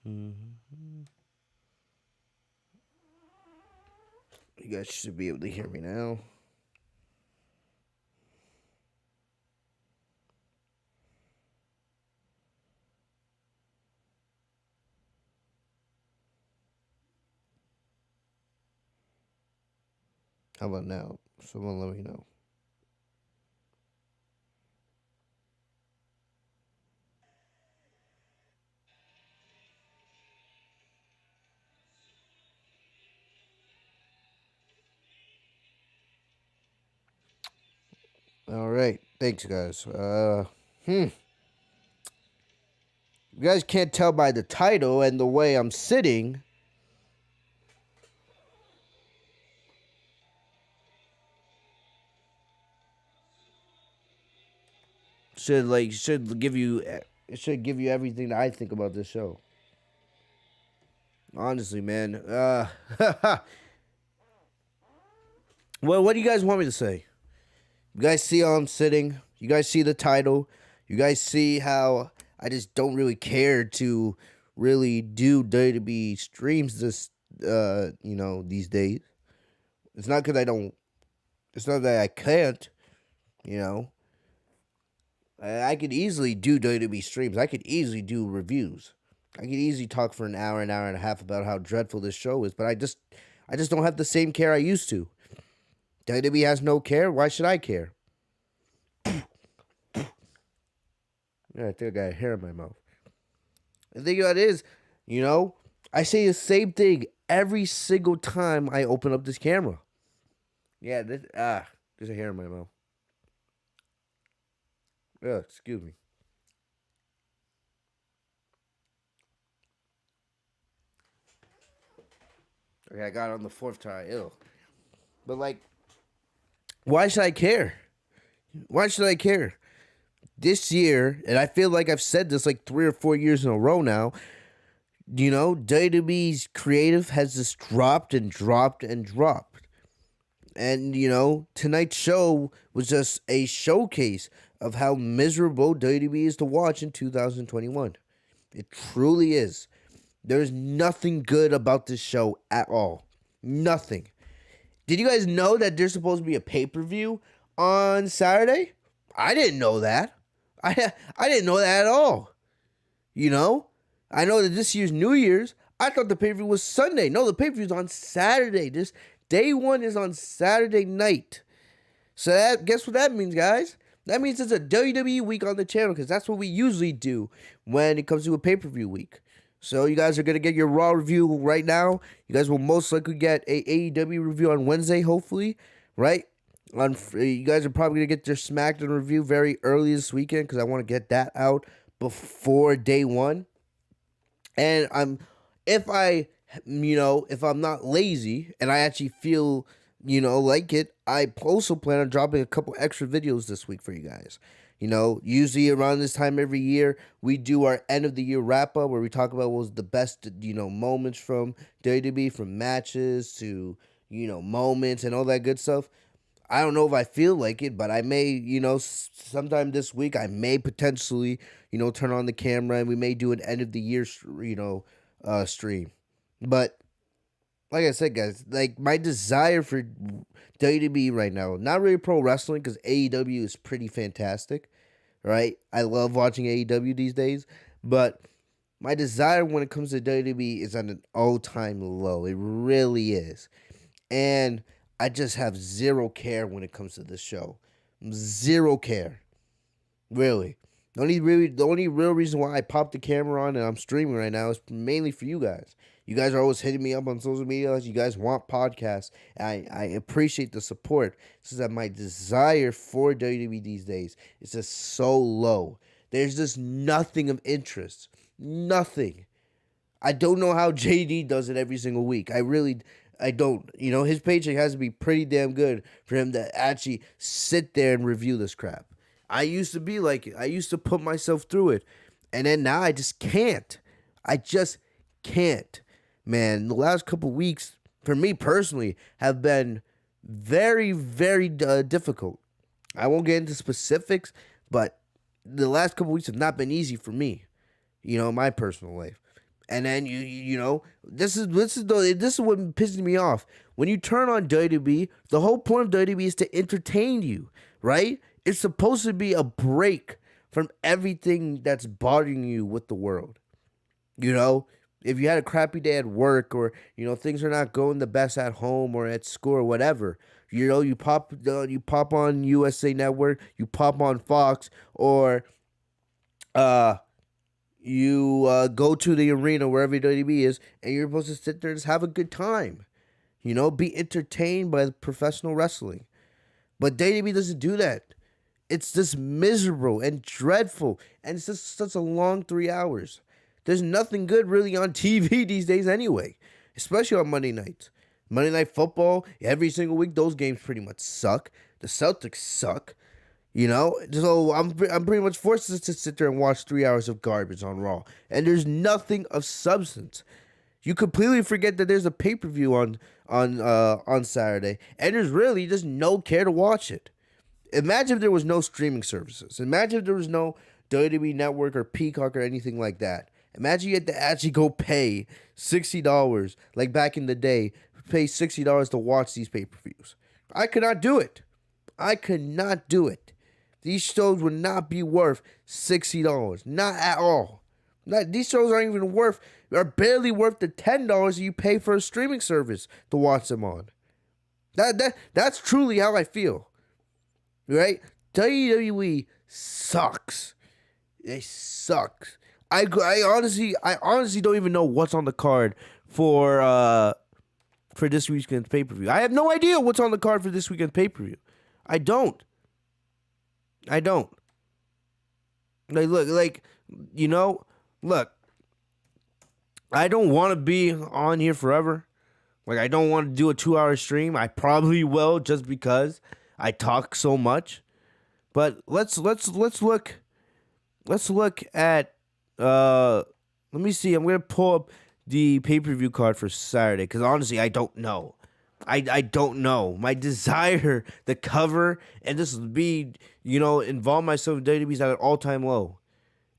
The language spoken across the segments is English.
Mm-hmm. You guys should be able to hear me now. How about now? Someone let me know. All right. Thanks, guys. You guys can't tell by the title and the way I'm sitting. Should give you it should give you everything that I think about this show. Honestly, man. Well, what do you guys want me to say? You guys see how I'm sitting. You guys see the title. You guys see how I just don't really care to really do WWE streams these days. It's not because I don't. It's not that I can't. You know, I could easily do WWE streams. I could easily do reviews. I could easily talk for an hour and a half about how dreadful this show is. But I just don't have the same care I used to. WWE has no care. Why should I care? Yeah, I think I got hair in my mouth. The thing about it is, I say the same thing every single time I open up this camera. Yeah, there's a hair in my mouth. Excuse me. Okay, I got it on the fourth try. Ew. But why should I care? Why should I care? This year, and I feel like I've said this like 3 or 4 years in a row now, WWE's creative has just dropped and dropped and dropped. And, tonight's show was just a showcase of how miserable WWE is to watch in 2021. It truly is. There's nothing good about this show at all. Nothing. Did you guys know that there's supposed to be a pay-per-view on Saturday? I didn't know that. I didn't know that at all. I know that this year's New Year's, I thought the pay-per-view was Sunday. No, the pay-per-view is on Saturday. This day one is on Saturday night. So guess what that means, guys? That means it's a WWE week on the channel because that's what we usually do when it comes to a pay-per-view week. So you guys are going to get your Raw review right now. You guys will most likely get a AEW review on Wednesday, hopefully, right? You guys are probably going to get your SmackDown review very early this weekend because I want to get that out before day one. And if I'm not lazy and I actually feel, like it, I also plan on dropping a couple extra videos this week for you guys. Usually around this time every year, we do our end of the year wrap up where we talk about what was the best, moments from WWE, from matches to, moments and all that good stuff. I don't know if I feel like it, but I may, sometime this week, I may potentially, turn on the camera and we may do an end of the year, stream. But like I said, guys, my desire for WWE right now, not really pro wrestling because AEW is pretty fantastic, right? I love watching AEW these days, but my desire when it comes to WWE is on an all-time low. It really is. And I just have zero care when it comes to this show. Zero care. Really. The only real reason why I popped the camera on and I'm streaming right now is mainly for you guys. You guys are always hitting me up on social media. You guys want podcasts. I appreciate the support. It's just that my desire for WWE these days is just so low. There's just nothing of interest. Nothing. I don't know how JD does it every single week. I don't. His paycheck has to be pretty damn good for him to actually sit there and review this crap. I used to be like it. I used to put myself through it. And then now I just can't. I just can't. Man, the last couple weeks, for me personally, have been very, very difficult. I won't get into specifics, but the last couple weeks have not been easy for me, in my personal life. And then this is what pisses me off. When you turn on WWE, the whole point of WWE is to entertain you, right? It's supposed to be a break from everything that's bothering you with the world. You know, if you had a crappy day at work, or things are not going the best at home or at school or whatever, you pop on USA Network, you pop on Fox, or you go to the arena wherever WWE is, and you're supposed to sit there and just have a good time. Be entertained by professional wrestling. But WWE doesn't do that. It's just miserable and dreadful, and it's just such a long 3 hours. There's nothing good really on TV these days anyway, especially on Monday nights. Monday Night Football, every single week, those games pretty much suck. The Celtics suck. So I'm pretty much forced to sit there and watch 3 hours of garbage on Raw, and there's nothing of substance. You completely forget that there's a pay-per-view on Saturday, and there's really just no care to watch it. Imagine if there was no streaming services. Imagine if there was no WWE Network or Peacock or anything like that. Imagine you had to actually go pay $60, like back in the day, pay $60 to watch these pay-per-views. I could not do it. I could not do it. These shows would not be worth $60. Not at all. These shows are barely worth the $10 you pay for a streaming service to watch them on. That's truly how I feel. Right? WWE sucks. They suck. I honestly don't even know what's on the card for this weekend's pay-per-view. I have no idea what's on the card for this weekend's pay-per-view. I don't. Look, I don't want to be on here forever. Like, I don't want to do a 2-hour stream. I probably will, just because I talk so much. But let's look at let me see. I'm gonna pull up the pay-per-view card for Saturday, because honestly, I don't know. I don't know. My desire to cover and just be, involve myself in WWE's at an all-time low.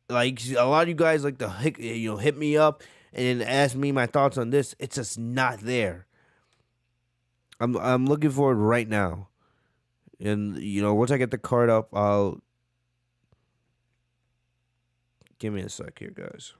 Like, a lot of you guys like to hit me up and ask me my thoughts on this. It's just not there. I'm looking for it right now. And, once I get the card up, I'll... Give me a sec here, guys.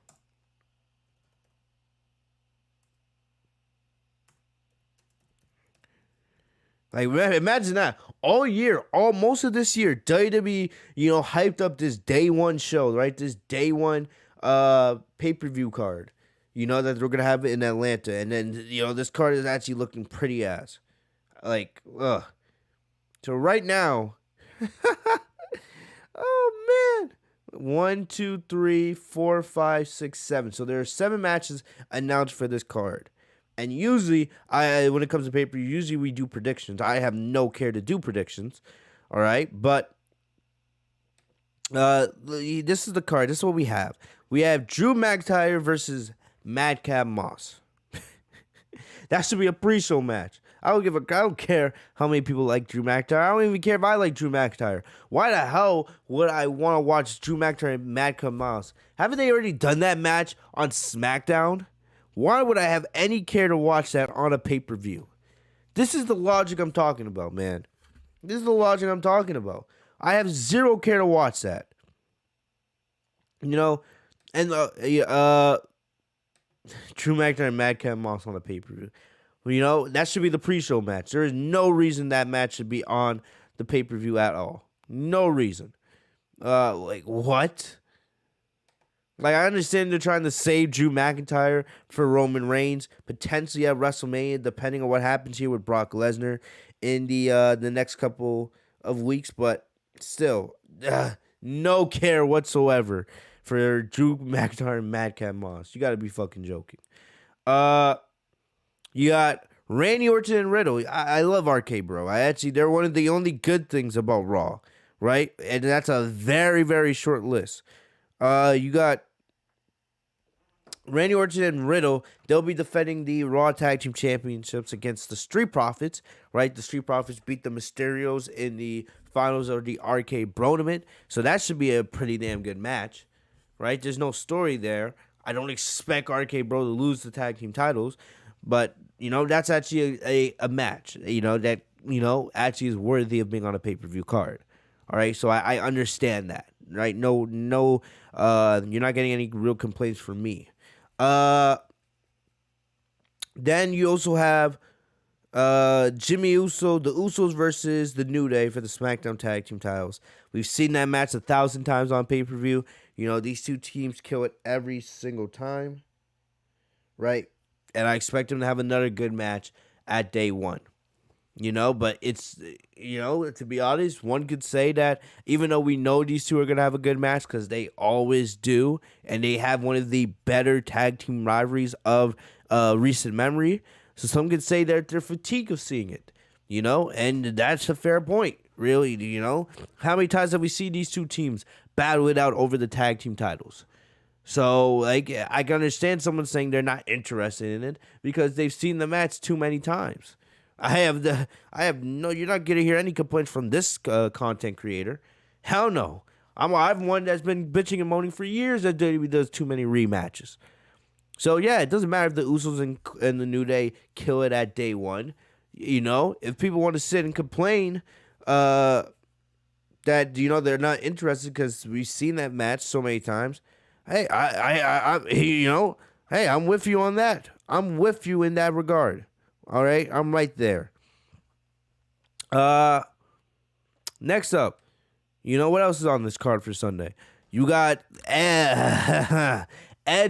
Like, imagine that. All year, most of this year, WWE, hyped up this day one show, right? This day one pay-per-view card. That they're going to have it in Atlanta. And then, this card is actually looking pretty ass. Like, ugh. So right now, oh, man. 1, 2, 3, 4, 5, 6, 7. So there are 7 matches announced for this card. And usually, when it comes to pay-per-view, usually we do predictions. I have no care to do predictions, all right? But this is the card. This is what we have. We have Drew McIntyre versus Madcap Moss. That should be a pre-show match. I don't care how many people like Drew McIntyre. I don't even care if I like Drew McIntyre. Why the hell would I want to watch Drew McIntyre and Madcap Moss? Haven't they already done that match on SmackDown? Why would I have any care to watch that on a pay-per-view? This is the logic I'm talking about, man. This is the logic I'm talking about. I have zero care to watch that. And Drew McIntyre and Madcap Moss on a pay-per-view. That should be the pre-show match. There is no reason that match should be on the pay-per-view at all. No reason. Like, what? Like, I understand they're trying to save Drew McIntyre for Roman Reigns, potentially at WrestleMania, depending on what happens here with Brock Lesnar in the next couple of weeks. But still, no care whatsoever for Drew McIntyre and Madcap Moss. You got to be fucking joking. You got Randy Orton and Riddle. I love RK Bro. They're one of the only good things about Raw, right? And that's a very, very short list. You got Randy Orton and Riddle. They'll be defending the Raw Tag Team Championships against the Street Profits, right? The Street Profits beat the Mysterios in the finals of the RK Bro tournament. So that should be a pretty damn good match, right? There's no story there. I don't expect RK Bro to lose the tag team titles, but that's actually a match. That actually is worthy of being on a pay-per-view card. All right, so I understand that. Right? No, you're not getting any real complaints from me. Then you also have Jimmy Uso, the Usos versus the New Day for the SmackDown Tag Team titles. We've seen that match 1,000 times on pay-per-view. These two teams kill it every single time, right? And I expect them to have another good match at day one. But it's, to be honest, one could say that even though we know these two are going to have a good match because they always do, and they have one of the better tag team rivalries of recent memory, so some could say that they're fatigued of seeing it, and that's a fair point, really. How many times have we seen these two teams battle it out over the tag team titles? So, I can understand someone saying they're not interested in it because they've seen the match too many times. You're not gonna hear any complaints from this content creator. Hell no. I'm one that's been bitching and moaning for years that WWE does too many rematches. So yeah, it doesn't matter if the Usos and the New Day kill it at day one. If people want to sit and complain that they're not interested because we've seen that match so many times. Hey, I'm with you on that. I'm with you in that regard. All right, I'm right there. Next up, what else is on this card for Sunday? You got Edge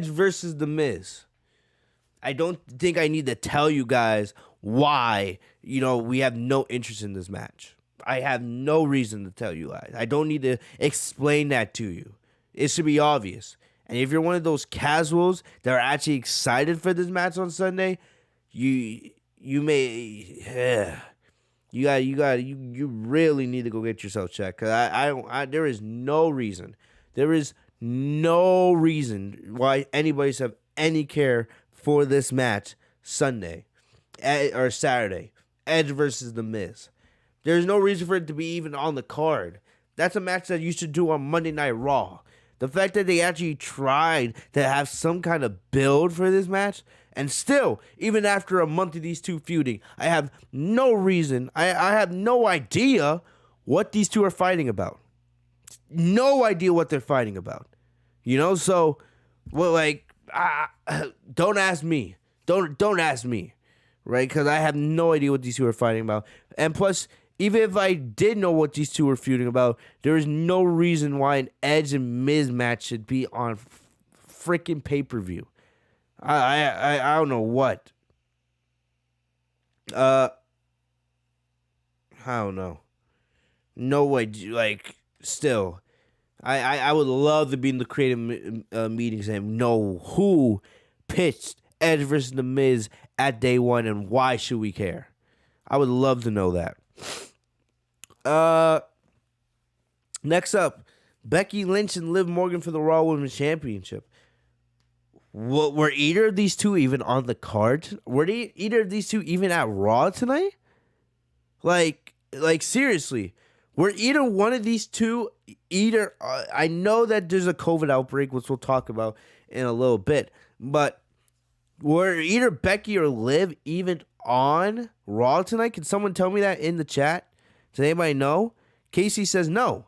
versus The Miz. I don't think I need to tell you guys why, we have no interest in this match. I have no reason to tell you guys. I don't need to explain that to you. It should be obvious. And if you're one of those casuals that are actually excited for this match on Sunday, you really need to go get yourself checked. Cause there is no reason why anybody should have any care for this match Sunday or Saturday. Edge versus The Miz. There's no reason for it to be even on the card. That's a match that you should do on Monday Night Raw. The fact that they actually tried to have some kind of build for this match, and still, even after a month of these two feuding, I have no reason, I have no idea what these two are fighting about. No idea what they're fighting about. So, don't ask me. Don't ask me, right? Because I have no idea what these two are fighting about. And plus, even if I did know what these two were feuding about, there is no reason why an Edge and Miz match should be on freaking pay-per-view. I don't know what. I don't know. No way. Still, I would love to be in the creative meetings and know who pitched Edge versus The Miz at day one and why should we care. I would love to know that. Next up, Becky Lynch and Liv Morgan for the Raw Women's Championship. Were either of these two even on the card? Were either of these two even at Raw tonight? Like seriously, were either one of these two I know that there's a COVID outbreak, which we'll talk about in a little bit, but were either Becky or Liv even on Raw tonight? Can someone tell me that in the chat? Does anybody know? Casey says no.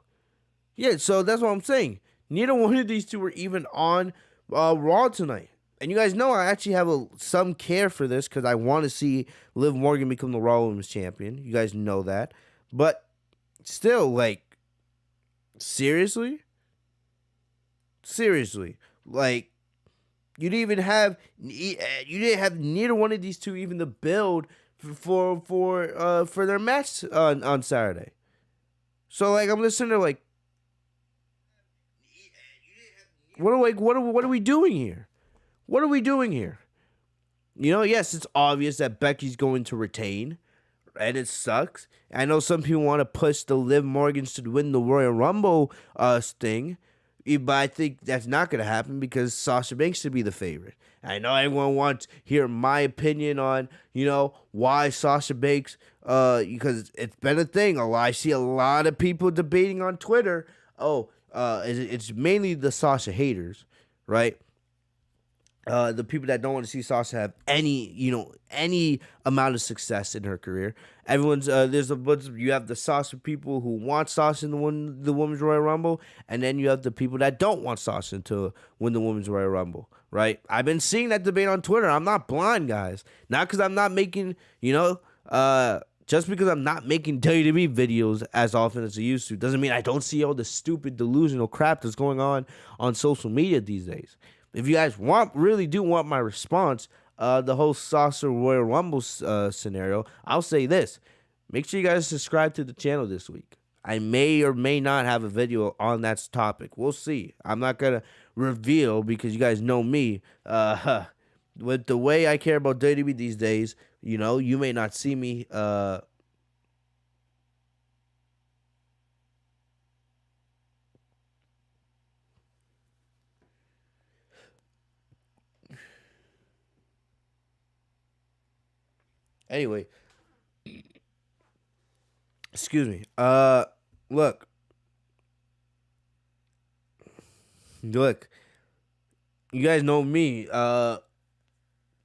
Yeah, so that's what I'm saying. Neither one of these two were even on Raw tonight. And you guys know I actually have some care for this because I want to see Liv Morgan become the Raw Women's Champion. You guys know that. But still, seriously? Seriously. You didn't have neither one of these two even to build for their match on Saturday. So I'm listening to what are we doing here? What are we doing here? Yes, it's obvious that Becky's going to retain, and it sucks. I know some people want to push the Liv Morgan should win the Royal Rumble thing, but I think that's not going to happen because Sasha Banks should be the favorite. I know everyone wants to hear my opinion on, why Sasha Banks, because it's been a thing. I see a lot of people debating on Twitter. It's mainly the Sasha haters, right? the people that don't want to see Sasha have any amount of success in her career. Everyone's there's a bunch of, you have the Sasha people who want Sasha to win the Women's Royal Rumble, and then you have the people that don't want Sasha to win the Women's Royal Rumble. Right? I've been seeing that debate on Twitter. I'm not blind, guys. Not because I'm not making just because I'm not making WWE videos as often as I used to doesn't mean I don't see all the stupid delusional crap that's going on social media these days. If you guys really do want my response, the whole Sasha Royal Rumble scenario, I'll say this. Make sure you guys subscribe to the channel this week. I may or may not have a video on that topic. We'll see. I'm not going to reveal because you guys know me. With the way I care about WWE these days, you may not see me anyway, excuse me. Look. Look. You guys know me.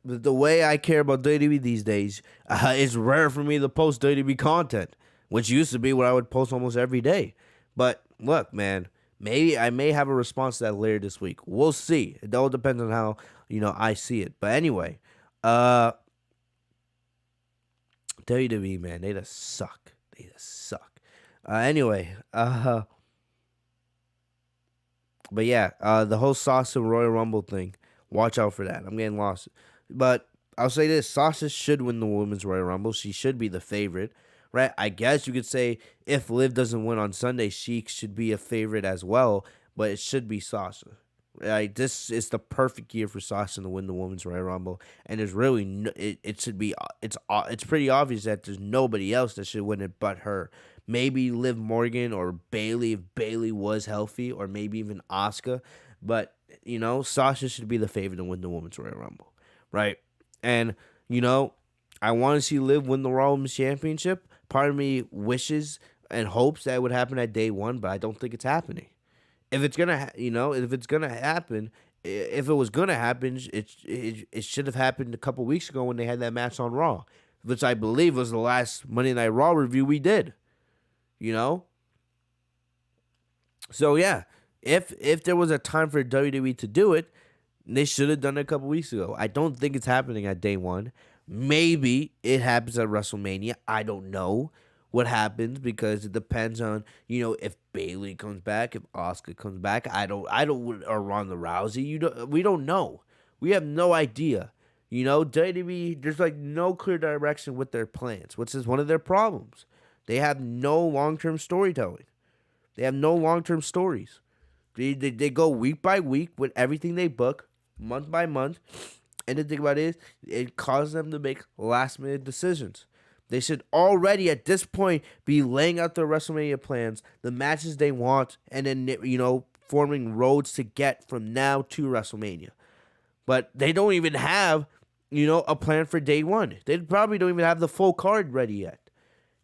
The way I care about WWE these days, it's rare for me to post WWE content, which used to be what I would post almost every day. But look, man, maybe I may have a response to that later this week. We'll see. It all depends on how I see it. But anyway, WWE, man, they just suck. They just suck. Anyway, but yeah, the whole Sasha Royal Rumble thing. Watch out for that. I'm getting lost. But I'll say this: Sasha should win the Women's Royal Rumble. She should be the favorite, right? I guess you could say if Liv doesn't win on Sunday, she should be a favorite as well. But it should be Sasha. Right? This is the perfect year for Sasha to win the Women's Royal Rumble, and there's really it should be it's pretty obvious that there's nobody else that should win it but her. Maybe Liv Morgan or Bayley if Bayley was healthy, or maybe even Asuka. But Sasha should be the favorite to win the Women's Royal Rumble. Right? And, I want to see Liv win the Raw Women's Championship. Part of me wishes and hopes that it would happen at day one, but I don't think it's happening. If it's gonna, if it's gonna happen, if it was gonna happen, it should have happened a couple weeks ago when they had that match on Raw, which I believe was the last Monday Night Raw review we did. So yeah, if there was a time for WWE to do it, they should have done it a couple weeks ago. I don't think it's happening at day one. Maybe it happens at WrestleMania. I don't know what happens because it depends on, if Bayley comes back, if Asuka comes back. Or Ronda Rousey. We don't know. We have no idea. WWE, there's like no clear direction with their plans, which is one of their problems. They have no long-term storytelling. They have no long-term stories. They go week by week with everything they book, month by month. And the thing about it is, it causes them to make last-minute decisions. They should already, at this point, be laying out their WrestleMania plans, the matches they want, and then, forming roads to get from now to WrestleMania. But they don't even have, a plan for day one. They probably don't even have the full card ready yet.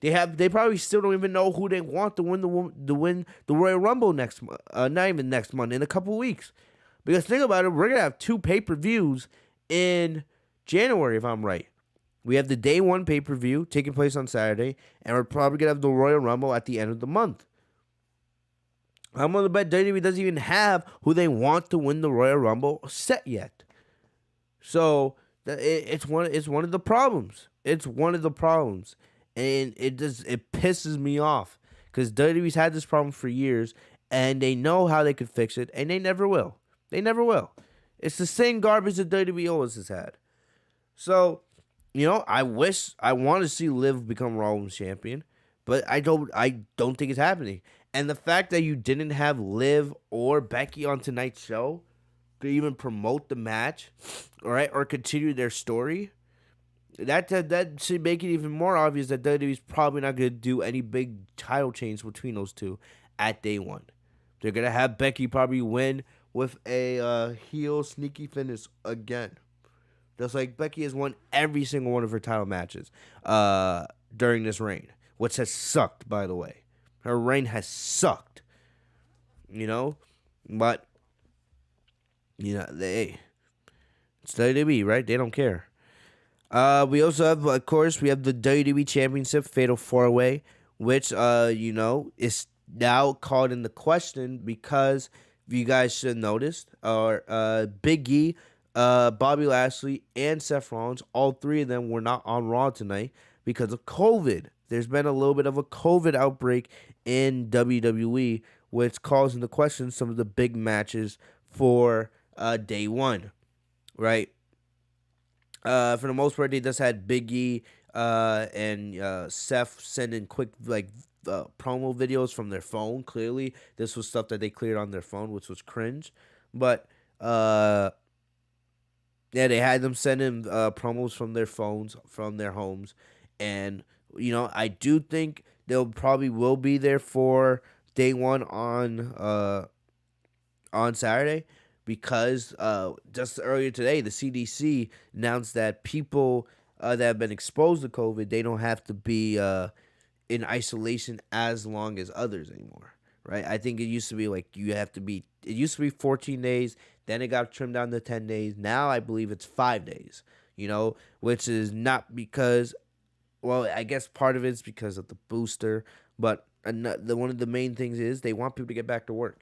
They probably still don't even know who they want to win the Royal Rumble next month. Not even next month, in a couple weeks. Because think about it, we're gonna have 2 pay-per-views in January, if I'm right. We have the day one pay-per-view taking place on Saturday, and we're probably gonna have the Royal Rumble at the end of the month. I'm gonna bet WWE doesn't even have who they want to win the Royal Rumble set yet. So it's one of the problems. It's one of the problems. And it pisses me off because WWE's had this problem for years, and they know how they could fix it, and they never will. They never will. It's the same garbage that WWE always has had. So, I want to see Liv become Raw Women's Champion, but I don't think it's happening. And the fact that you didn't have Liv or Becky on tonight's show to even promote the match, all right, or continue their story. That should make it even more obvious that WWE's probably not going to do any big title change between those two at day one. They're going to have Becky probably win with a heel sneaky finish again. Just like Becky has won every single one of her title matches during this reign, which has sucked, by the way. Her reign has sucked. But, It's WWE, right? They don't care. We also have, of course, we have the WWE Championship Fatal 4-Way, which, is now called into question because you guys should have noticed, Big E, Bobby Lashley, and Seth Rollins, all three of them were not on Raw tonight because of COVID. There's been a little bit of a COVID outbreak in WWE, which calls into question some of the big matches for day one, right? For the most part, they just had Big E and Seth sending quick promo videos from their phone. Clearly, this was stuff that they cleared on their phone, which was cringe. But yeah, they had them sending promos from their phones, from their homes, and I do think they'll probably will be there for day one on Saturday because just earlier today, the CDC announced that people that have been exposed to COVID, they don't have to be in isolation as long as others anymore, right? I think it used to be like it used to be 14 days, then it got trimmed down to 10 days. Now I believe it's 5 days, which is not because, well, I guess part of it's because of the booster, but one of the main things is they want people to get back to work.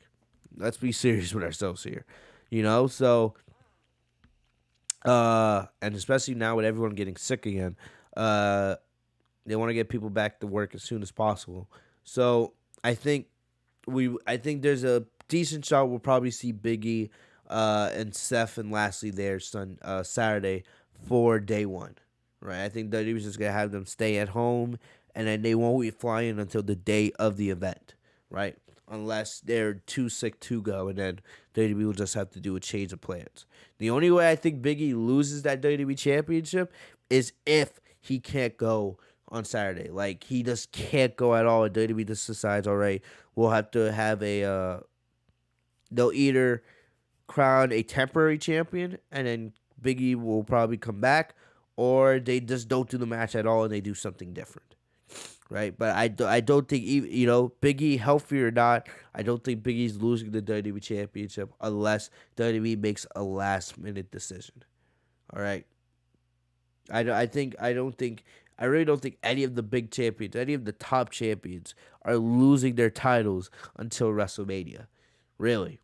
Let's be serious with ourselves here, So, and especially now with everyone getting sick again, they want to get people back to work as soon as possible. So I think I think there's a decent shot we'll probably see Big E, and Seth and Lashley there Saturday for day one, right? I think WWE's just gonna have them stay at home, and then they won't be flying until the day of the event, right? Unless they're too sick to go, and then WWE will just have to do a change of plans. The only way I think Big E loses that WWE Championship is if he can't go on Saturday. Like, he just can't go at all, and WWE just decides, all right, we'll have to have they'll either crown a temporary champion, and then Big E will probably come back, or they just don't do the match at all, and they do something different. Right, but I don't think Big E, healthy or not, I don't think Big E's losing the WWE Championship unless WWE makes a last minute decision. All right, I really don't think any of the big champions, any of the top champions, are losing their titles until WrestleMania. Really,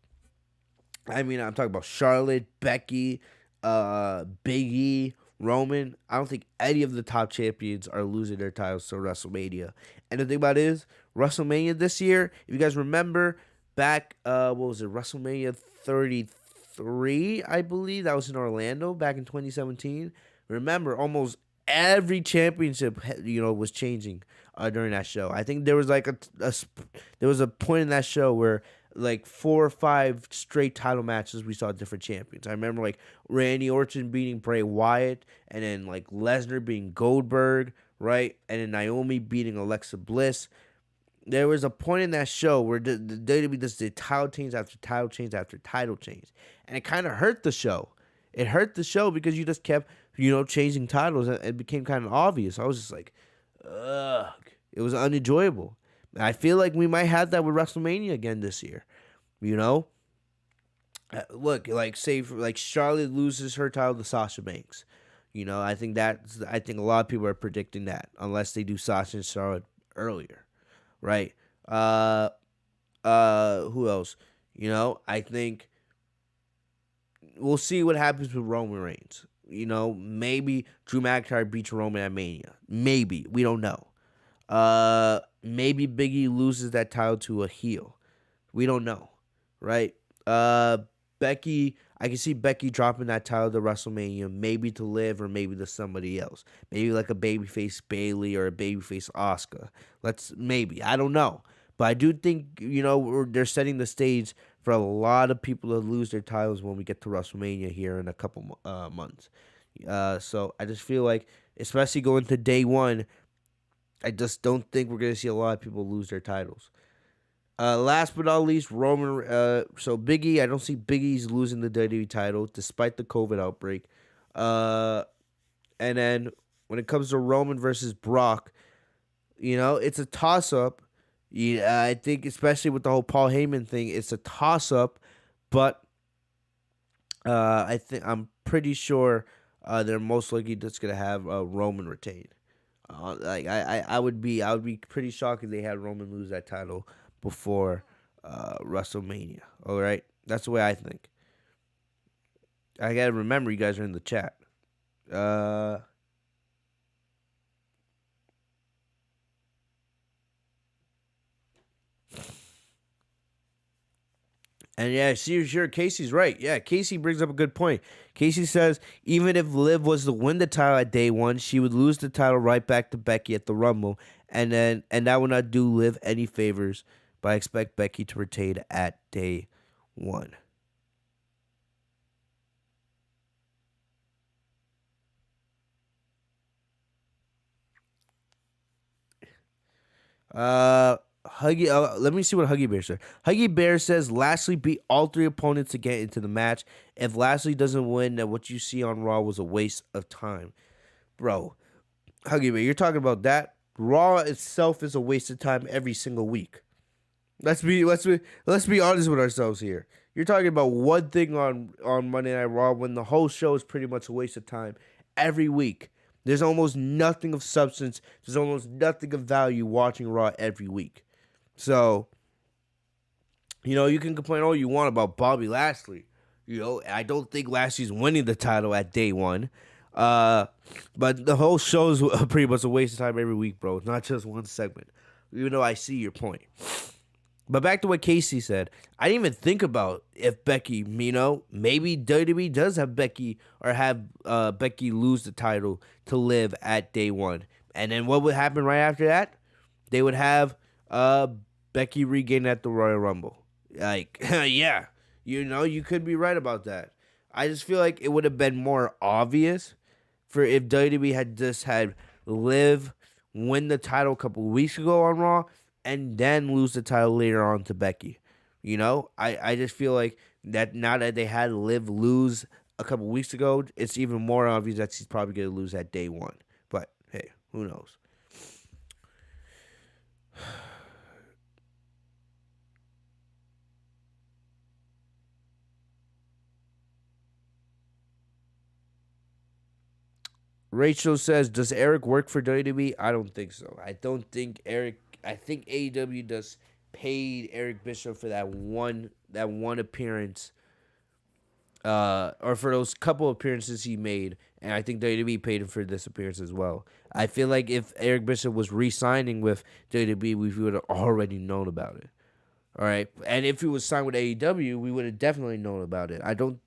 I mean, I'm talking about Charlotte, Becky, Big E, Roman. I don't think any of the top champions are losing their titles to WrestleMania. And the thing about it is, WrestleMania this year, if you guys remember back, what was it, WrestleMania 33, I believe, that was in Orlando back in 2017. Remember, almost every championship, was changing during that show. I think there was like there was a point in that show where like 4 or 5 straight title matches we saw different champions. I remember like Randy Orton beating Bray Wyatt, and then like Lesnar beating Goldberg, right? And then Naomi beating Alexa Bliss. There was a point in that show where the WWE just did title change after title change after title change. And it kind of hurt the show. It hurt the show because you just kept, changing titles, and it became kind of obvious. I was just like, ugh. It was unenjoyable. I feel like we might have that with WrestleMania again this year. Look, like say like Charlotte loses her title to Sasha Banks. I think a lot of people are predicting that unless they do Sasha and Charlotte earlier, right? Who else? I think we'll see what happens with Roman Reigns. Maybe Drew McIntyre beats Roman at Mania. Maybe, we don't know. Maybe Big E loses that title to a heel. We don't know, right? Becky, I can see Becky dropping that title to WrestleMania, maybe to Liv or maybe to somebody else. Maybe like a babyface Bayley or a babyface Asuka. Maybe, I don't know. But I do think, they're setting the stage for a lot of people to lose their titles when we get to WrestleMania here in a couple months. So I just feel like, especially going to day one, I just don't think we're going to see a lot of people lose their titles. Last but not least, Roman. So Big E, I don't see Big E's losing the WWE title despite the COVID outbreak. And then when it comes to Roman versus Brock, it's a toss-up. Yeah, I think especially with the whole Paul Heyman thing, it's a toss-up. But I'm pretty sure they're most likely just gonna have Roman retain. I would be pretty shocked if they had Roman lose that title before WrestleMania. All right, that's the way I think. I gotta remember you guys are in the chat. Uh, And yeah, see, sure, Casey's right. Yeah, Casey brings up a good point. Casey says even if Liv was to win the title at day one, she would lose the title right back to Becky at the Rumble, and that would not do Liv any favors. But I expect Becky to retain at day one. Huggy. Let me see what Huggy Bear said. Huggy Bear says Lashley beat all three opponents to get into the match. If Lashley doesn't win, then what you see on Raw was a waste of time, bro. Huggy Bear, you're talking about that. Raw itself is a waste of time every single week. Let's be honest with ourselves here. You're talking about one thing on Monday Night Raw when the whole show is pretty much a waste of time every week. There's almost nothing of substance. There's almost nothing of value watching Raw every week. So, you can complain all you want about Bobby Lashley. I don't think Lashley's winning the title at day one. But the whole show is pretty much a waste of time every week, bro. It's not just one segment. Even though I see your point. But back to what Casey said, I didn't even think about if Becky, maybe WWE does have Becky or have Becky lose the title to Liv at day one. And then what would happen right after that? They would have Becky regain at the Royal Rumble. Like, yeah, you could be right about that. I just feel like it would have been more obvious for if WWE had just had Liv win the title a couple weeks ago on Raw and then lose the title later on to Becky. I just feel like that now that they had Liv lose a couple weeks ago, it's even more obvious that she's probably going to lose at day one. But hey, who knows? Rachel says, "Does Eric work for WWE?" I don't think so. I don't think Eric. I think AEW does paid Eric Bishop for that one appearance, or for those couple appearances he made, and I think WWE paid him for this appearance as well. I feel like if Eric Bishop was re-signing with WWE, we would have already known about it. All right, and if he was signed with AEW, we would have definitely known about it. I don't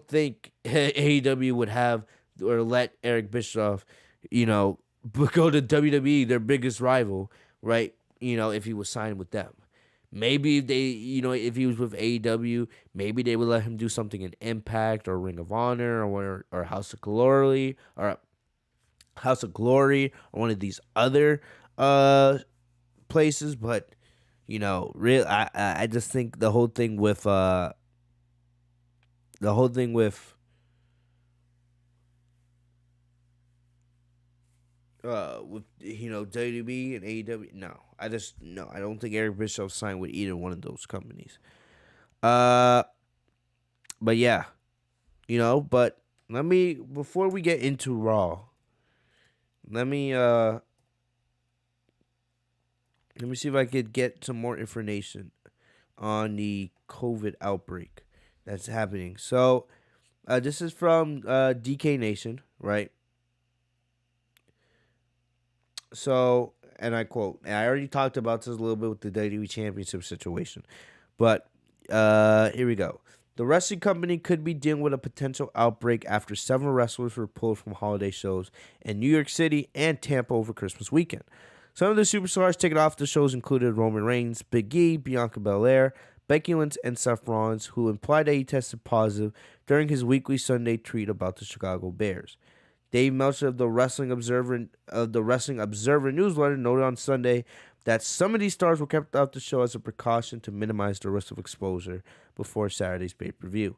think AEW would have or let Eric Bischoff, go to WWE, their biggest rival, right? If he was signed with them. Maybe if he was with AEW, maybe they would let him do something in Impact or Ring of Honor or House of Glory or one of these other places. But real, I just think the whole thing with WWE and AEW. No, I don't think Eric Bischoff signed with either one of those companies. Uh, but yeah, But before we get into Raw, let me uh let me see if I could get some more information on the COVID outbreak that's happening. So, this is from DK Nation, right? So, and I quote, and I already talked about this a little bit with the WWE Championship situation, but here we go. The wrestling company could be dealing with a potential outbreak after several wrestlers were pulled from holiday shows in New York City and Tampa over Christmas weekend. Some of the superstars taken off the shows included Roman Reigns, Big E, Bianca Belair, Becky Lynch, and Seth Rollins, who implied that he tested positive during his weekly Sunday tweet about the Chicago Bears. Dave Meltzer of the Wrestling Observer newsletter noted on Sunday that some of these stars were kept off the show as a precaution to minimize the risk of exposure before Saturday's pay-per-view.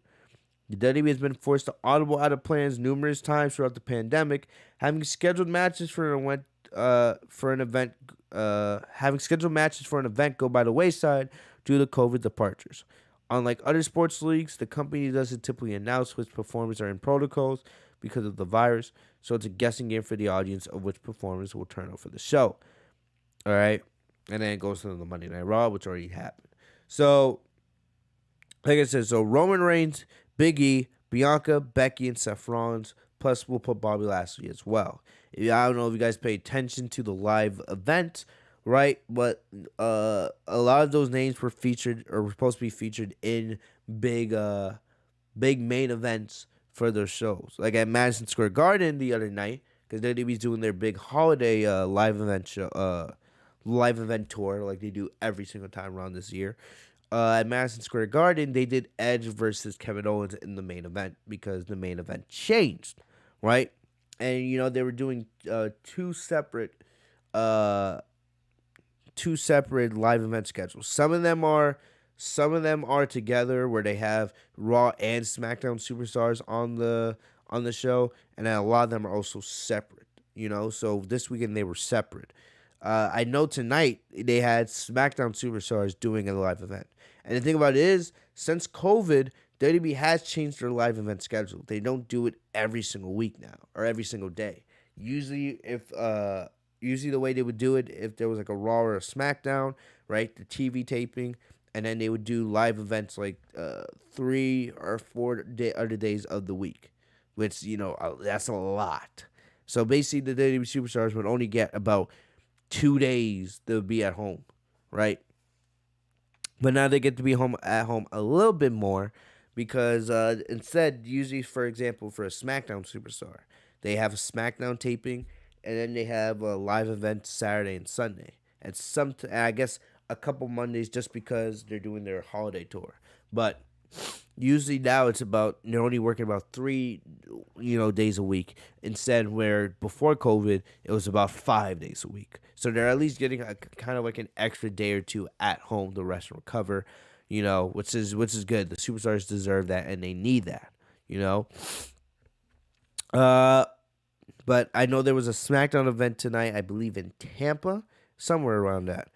The WWE has been forced to audible out of plans numerous times throughout the pandemic, having scheduled matches for an event go by the wayside due to COVID departures. Unlike other sports leagues, the company doesn't typically announce which performers are in protocols because of the virus, so it's a guessing game for the audience of which performers will turn up for the show. All right, and then it goes to the Monday Night Raw, which already happened. So, like I said, so Roman Reigns, Big E, Bianca, Becky, and Seth Rollins. Plus, we'll put Bobby Lashley as well. I don't know if you guys pay attention to the live event, right? But a lot of those names were featured or were supposed to be featured in big, big main events for their shows. Like at Madison Square Garden the other night, because WWE's doing their big holiday live event show, live event tour, like they do every single time around this year. At Madison Square Garden, they did Edge versus Kevin Owens in the main event because the main event changed, right? And they were doing two separate live event schedules. Some of them are together where they have Raw and SmackDown superstars on the show, and then a lot of them are also separate. So this weekend they were separate. I know tonight they had SmackDown superstars doing a live event. And the thing about it is, since COVID, WWE has changed their live event schedule. They don't do it every single week now or every single day. Usually the way they would do it, if there was like a Raw or a SmackDown, right, the TV taping, and then they would do live events like 3 or 4 other days of the week, which that's a lot. So basically, the WWE superstars would only get about 2 days to be at home, right? But now they get to be at home a little bit more because instead, usually, for example, for a SmackDown superstar, they have a SmackDown taping, and then they have a live event Saturday and Sunday, and I guess a couple Mondays just because they're doing their holiday tour. But usually now it's about they're only working about 3 days a week instead, where before COVID it was about 5 days a week. So they're at least getting a kind of like an extra day or two at home to rest and recover, which is good. The superstars deserve that and they need that. But I know there was a SmackDown event tonight, I believe in Tampa, somewhere around that.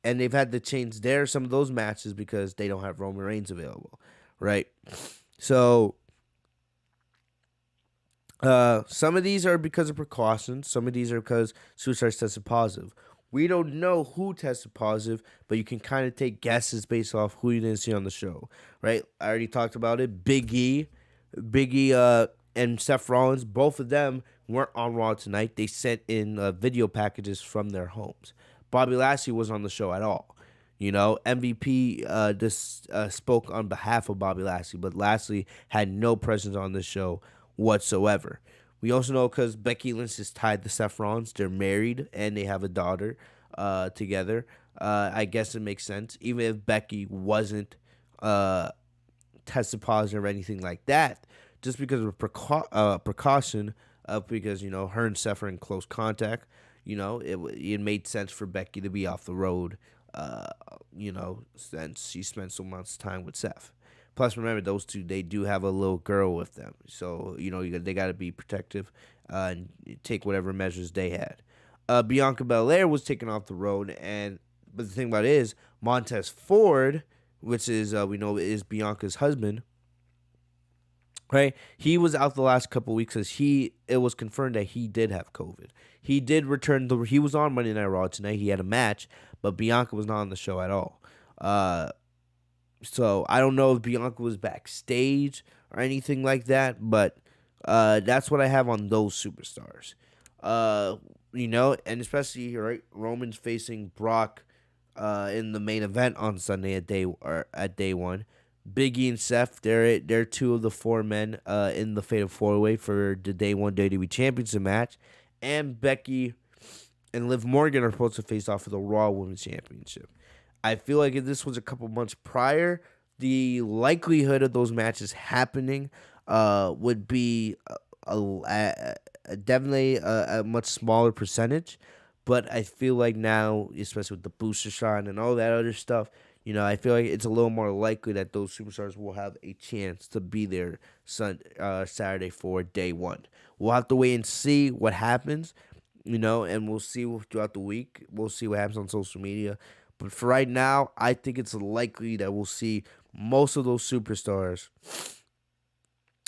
And they've had to change some of those matches because they don't have Roman Reigns available, right? So some of these are because of precautions. Some of these are because superstars tested positive. We don't know who tested positive, but you can kind of take guesses based off who you didn't see on the show, right? I already talked about it. Big E, and Seth Rollins, both of them weren't on Raw tonight. They sent in video packages from their homes. Bobby Lashley was on the show at all. MVP spoke on behalf of Bobby Lashley, but Lashley had no presence on the show whatsoever. We also know because Becky Lynch is tied to Seth Rollins. They're married and they have a daughter together. I guess it makes sense. Even if Becky wasn't tested positive or anything like that, just because of precaution, because her and Seth are in close contact. It made sense for Becky to be off the road, since she spent so much time with Seth. Plus, remember, those two, they do have a little girl with them. So, they got to be protective and take whatever measures they had. Bianca Belair was taken off the road. But the thing about it is, Montez Ford, which is, we know is Bianca's husband, right? He was out the last couple of weeks because it was confirmed that he did have COVID. He did return. He was on Monday Night Raw tonight. He had a match, but Bianca was not on the show at all. So I don't know if Bianca was backstage or anything like that, but that's what I have on those superstars. And especially right, Roman's facing Brock in the main event on Sunday at day one. Big E and Seth, they're 2 of the 4 men in the Fatal 4-Way for the Day 1 WWE Championship match. And Becky and Liv Morgan are supposed to face off for the Raw Women's Championship. I feel like if this was a couple months prior, the likelihood of those matches happening would be definitely a much smaller percentage. But I feel like now, especially with the booster shot and all that other stuff, I feel like it's a little more likely that those superstars will have a chance to be there Saturday for Day 1. We'll have to wait and see what happens, and we'll see throughout the week. We'll see what happens on social media. But for right now, I think it's likely that we'll see most of those superstars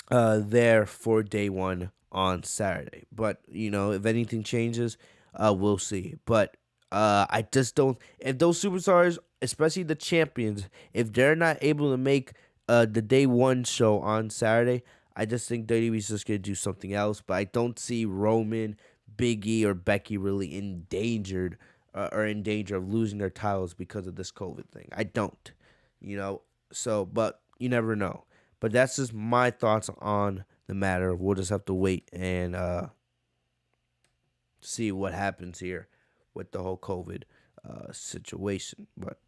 there for day one on Saturday. But if anything changes, we'll see. But I just don't. If those superstars, especially the champions, if they're not able to make the day one show on Saturday, I just think WWE's just gonna do something else. But I don't see Roman, Big E, or Becky really endangered or in danger of losing their titles because of this COVID thing. I don't. So, but you never know. But that's just my thoughts on the matter. We'll just have to wait and see what happens here with the whole COVID situation. But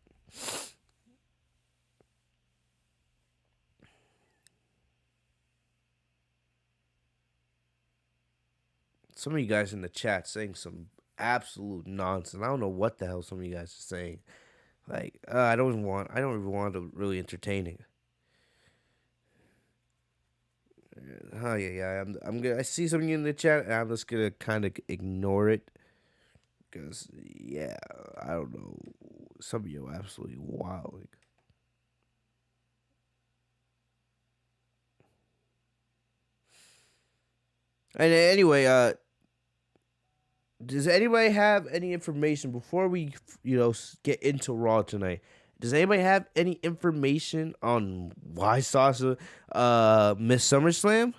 some of you guys in the chat saying some absolute nonsense. I don't know what the hell some of you guys are saying. Like, I don't even want to really entertain it. Oh yeah. I see something in the chat, and I'm just gonna kind of ignore it, because yeah, I don't know. Some of you are absolutely wild. And anyway, does anybody have any information before we, get into Raw tonight? Does anybody have any information on why Sasha missed SummerSlam?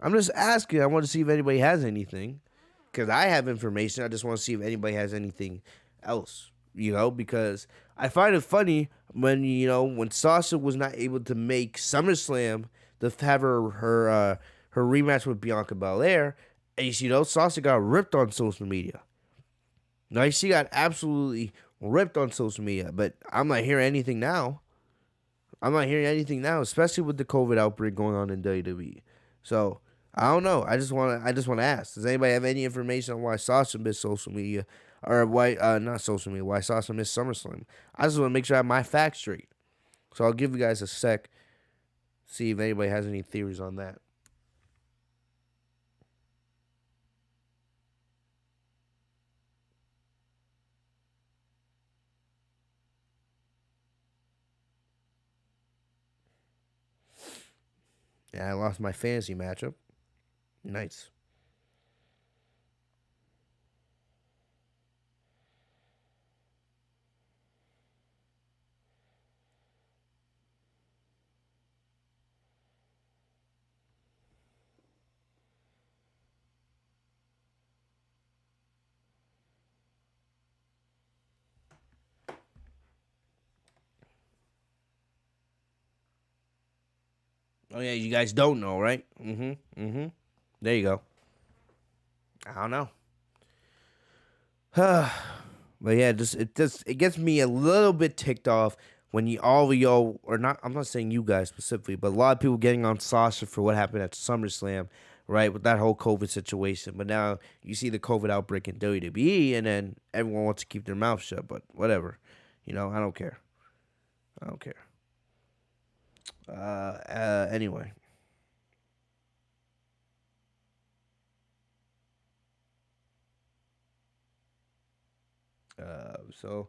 I'm just asking. I want to see if anybody has anything, because I have information. I just want to see if anybody has anything else. Because I find it funny when Sasha was not able to make SummerSlam to have her rematch with Bianca Belair, and Sasha got ripped on social media. Now she got absolutely ripped on social media, but I'm not hearing anything now. Especially with the COVID outbreak going on in WWE. So I don't know. I just want to ask. Does anybody have any information on why Sasha missed social media, or why not social media? Why Sasha missed SummerSlam? I just want to make sure I have my facts straight. So I'll give you guys a sec. See if anybody has any theories on that. Yeah, I lost my fantasy matchup. Nice. Oh yeah, you guys don't know, right? Mm-hmm. There you go. I don't know. But yeah, it gets me a little bit ticked off when y'all, or not. I'm not saying you guys specifically, but a lot of people getting on Sasha for what happened at SummerSlam, right, with that whole COVID situation. But now you see the COVID outbreak in WWE, and then everyone wants to keep their mouth shut. But whatever, I don't care. I don't care. Anyway. So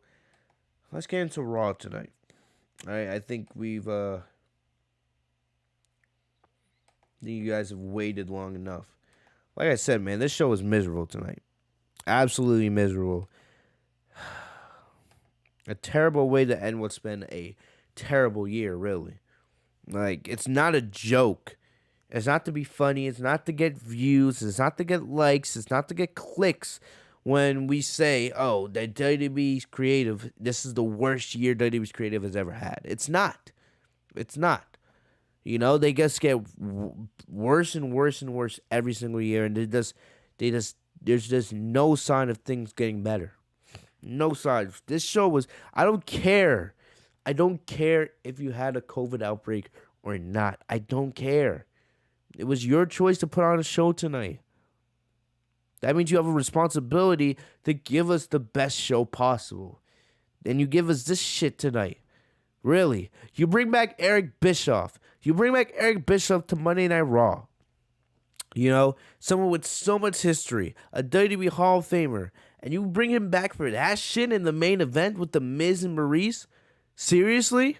let's get into Raw tonight. All right, I think you guys have waited long enough. Like I said, man, this show is miserable tonight. Absolutely miserable. A terrible way to end what's been a terrible year, really. Like, it's not a joke. It's not to be funny. It's not to get views. It's not to get likes. It's not to get clicks. When we say, oh, that WWE's creative, this is the worst year WWE's creative has ever had. It's not. It's not. They just get worse and worse and worse every single year, and there's just no sign of things getting better. No signs. This show was, I don't care. I don't care if you had a COVID outbreak or not. I don't care. It was your choice to put on a show tonight. That means you have a responsibility to give us the best show possible. And you give us this shit tonight. Really. You bring back Eric Bischoff. You bring back Eric Bischoff to Monday Night Raw. Someone with so much history. A WWE Hall of Famer. and you bring him back for that shit in the main event with the Miz and Maurice? Seriously?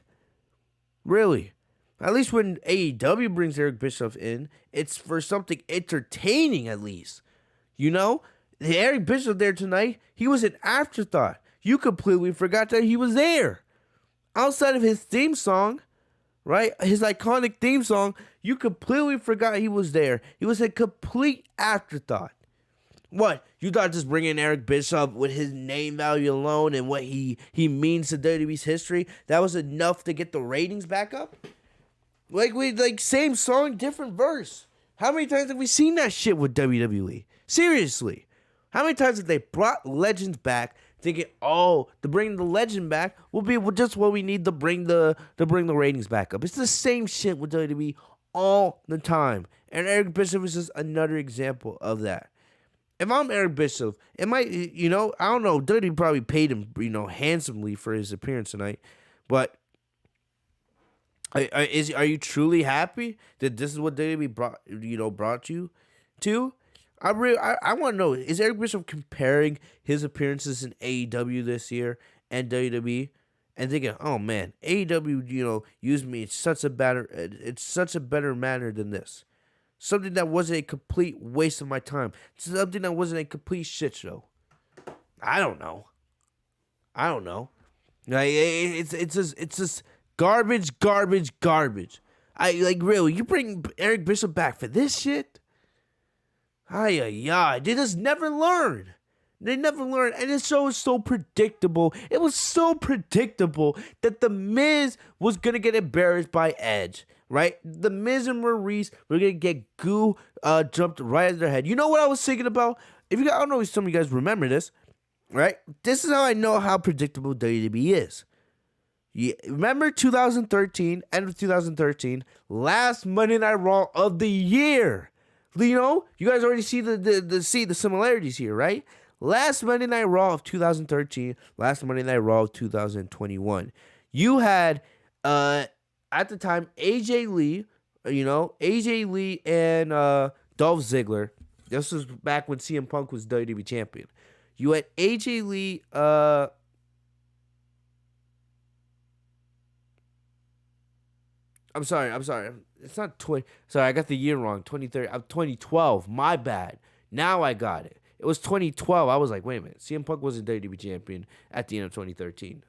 Really? At least when AEW brings Eric Bischoff in, it's for something entertaining at least. You know? The Eric Bischoff there tonight, he was an afterthought. You completely forgot that he was there. Outside of his theme song, right? His iconic theme song, you completely forgot he was there. He was a complete afterthought. What? You thought just bringing Eric Bischoff with his name value alone and what he means to WWE's history, that was enough to get the ratings back up? Like same song, different verse. How many times have we seen that shit with WWE? Seriously. How many times have they brought legends back thinking, oh, to bring the legend back will be just what we need to bring the ratings back up? It's the same shit with WWE all the time. And Eric Bischoff is just another example of that. If I'm Eric Bischoff, it might, I don't know, WWE probably paid him, handsomely for his appearance tonight. But are you truly happy that this is what WWE brought you to? I want to know, is Eric Bischoff comparing his appearances in AEW this year and WWE and thinking, oh man, AEW, used me in such a better manner than this. Something that wasn't a complete waste of my time. Something that wasn't a complete shit show. I don't know. Like, it's just garbage. Really, you bring Eric Bischoff back for this shit? They just never learn. They never learn, and this show is so predictable. It was so predictable that The Miz was gonna get embarrassed by Edge, right? The Miz and Maurice were gonna get jumped right at their head. You know what I was thinking about? I don't know if some of you guys remember this, right? This is how I know how predictable WWE is. Remember 2013, end of 2013, last Monday Night Raw of the year. You guys already see the similarities here, right? Last Monday Night Raw of 2013, last Monday Night Raw of 2021. You had, at the time, AJ Lee and Dolph Ziggler. This was back when CM Punk was WWE champion. You had AJ Lee, I'm sorry. It's not 20. Sorry, I got the year wrong. 2012. My bad. Now I got it. It was 2012. I was like, wait a minute. CM Punk wasn't WWE champion at the end of 2013.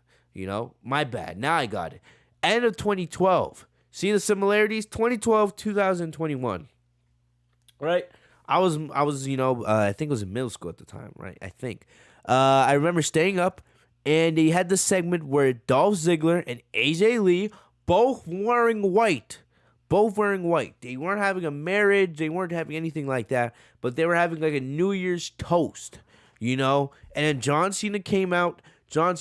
My bad. Now I got it. End of 2012. See the similarities? 2012, 2021. Right? I was, I think it was in middle school at the time, right? I think. I remember staying up, and they had the segment where Dolph Ziggler and AJ Lee both wearing white. They weren't having a marriage. They weren't having anything like that. But they were having like a New Year's toast, And then John Cena came out. And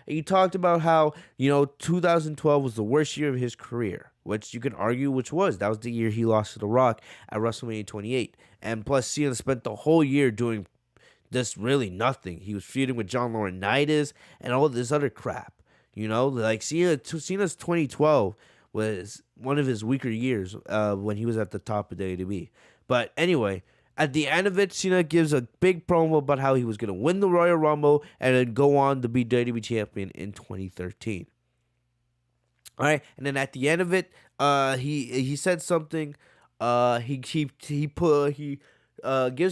he talked about how, 2012 was the worst year of his career. Which you can argue which was. That was the year he lost to The Rock at WrestleMania 28. And plus, Cena spent the whole year doing just really nothing. He was feuding with John Laurinaitis and all this other crap. Like Cena's 2012 was one of his weaker years when he was at the top of WWE. But anyway, at the end of it, Cena gives a big promo about how he was going to win the Royal Rumble and then go on to be WWE champion in 2013. All right, and then at the end of it, he said something. He gives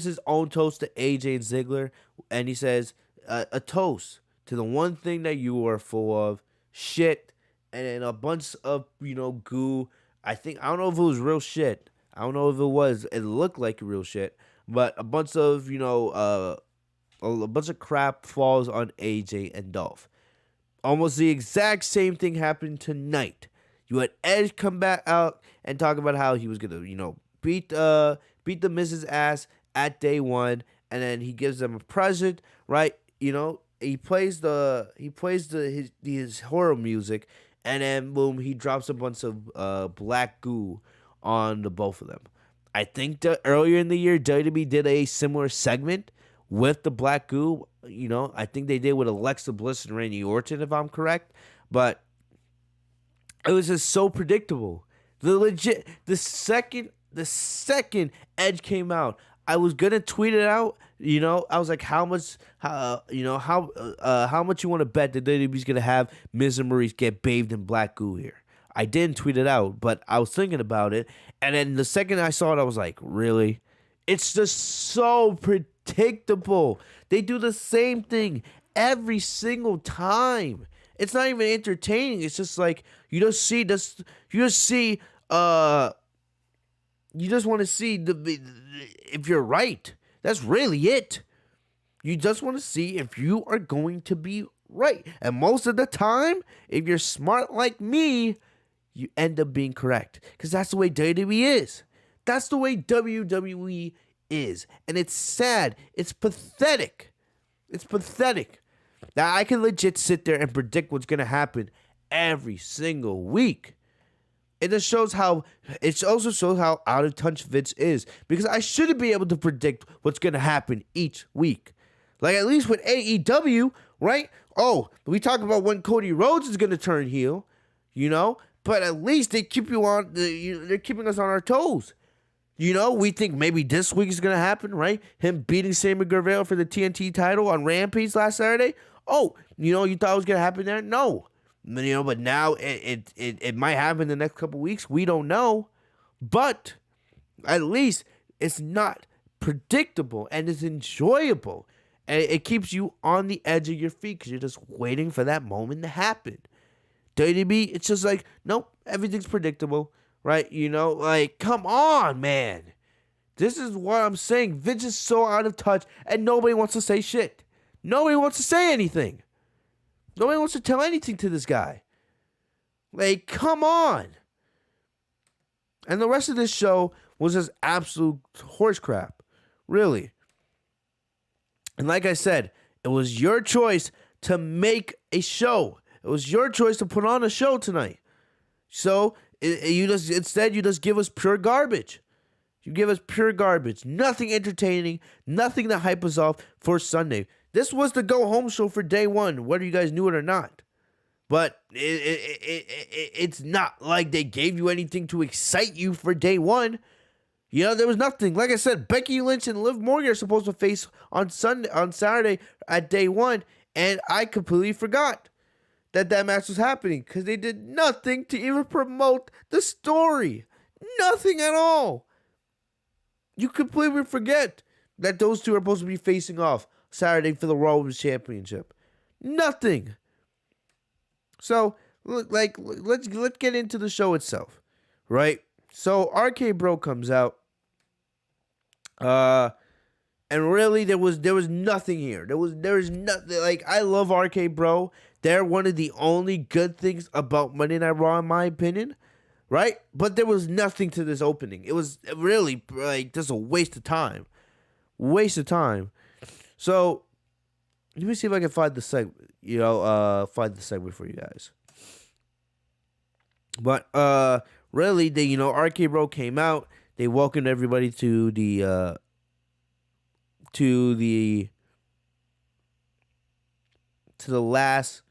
his own toast to AJ and Ziggler, and he says a toast to the one thing that you are full of, shit, and a bunch of, goo. I don't know if it was real shit. I don't know if it was. It looked like real shit. But a bunch of, a bunch of crap falls on AJ and Dolph. Almost the exact same thing happened tonight. You had Edge come back out and talk about how he was going to, beat the Miz's ass at day one. And then he gives them a present, right? He plays his horror music, and then boom, he drops a bunch of black goo on the both of them. I think that earlier in the year, WWE did a similar segment with the black goo. I think they did with Alexa Bliss and Randy Orton, if I'm correct. But it was just so predictable. The second Edge came out, I was gonna tweet it out. I was like, how much you want to bet that WWE's gonna have Miz and Maurice get bathed in black goo here? I didn't tweet it out, but I was thinking about it, and then the second I saw it, I was like, really? It's just so predictable. They do the same thing every single time. It's not even entertaining. It's just like you just see this. You just see. You just want to see if you're right. That's really it. You just want to see if you are going to be right. And most of the time, if you're smart like me, you end up being correct. Because that's the way WWE is. That's the way WWE is. And it's sad. It's pathetic. It's pathetic. Now, I can legit sit there and predict what's going to happen every single week. It also shows how out of touch Fitz is. Because I shouldn't be able to predict what's going to happen each week. Like, at least with AEW, right? Oh, we talk about when Cody Rhodes is going to turn heel, But at least they keep they're keeping us on our toes. We think maybe this week is going to happen, right? Him beating Sammy Guevara for the TNT title on Rampage last Saturday. Oh, you thought it was going to happen there? No. But now it might happen the next couple weeks. We don't know. But at least it's not predictable and it's enjoyable. And it keeps you on the edge of your feet because you're just waiting for that moment to happen. WWE, it's just like, nope, everything's predictable. Right, like, come on, man. This is what I'm saying. Vince is so out of touch, and nobody wants to say shit. Nobody wants to say anything. Nobody wants to tell anything to this guy. Like, come on. And the rest of this show was just absolute horse crap. Really. And like I said, it was your choice to make a show. It was your choice to put on a show tonight. So you just give us pure garbage. You give us pure garbage. Nothing entertaining. Nothing to hype us off for Sunday. This was the go home show for day one, whether you guys knew it or not. But it's not like they gave you anything to excite you for day one. There was nothing. Like I said, Becky Lynch and Liv Morgan are supposed to face on Saturday at day one, and I completely forgot that match was happening because they did nothing to even promote the story. Nothing at all. You completely forget that those two are supposed to be facing off Saturday for the Raw Women's Championship. Nothing. So, let's get into the show itself, right? So, RK Bro comes out, and really there was nothing here. There was nothing. Like, I love RK Bro. They're one of the only good things about Monday Night Raw, in my opinion, right? But there was nothing to this opening. It was really like just a waste of time. Waste of time. So let me see if I can find the segment. Find the segment for you guys. But really, RK Bro came out. They welcomed everybody to the last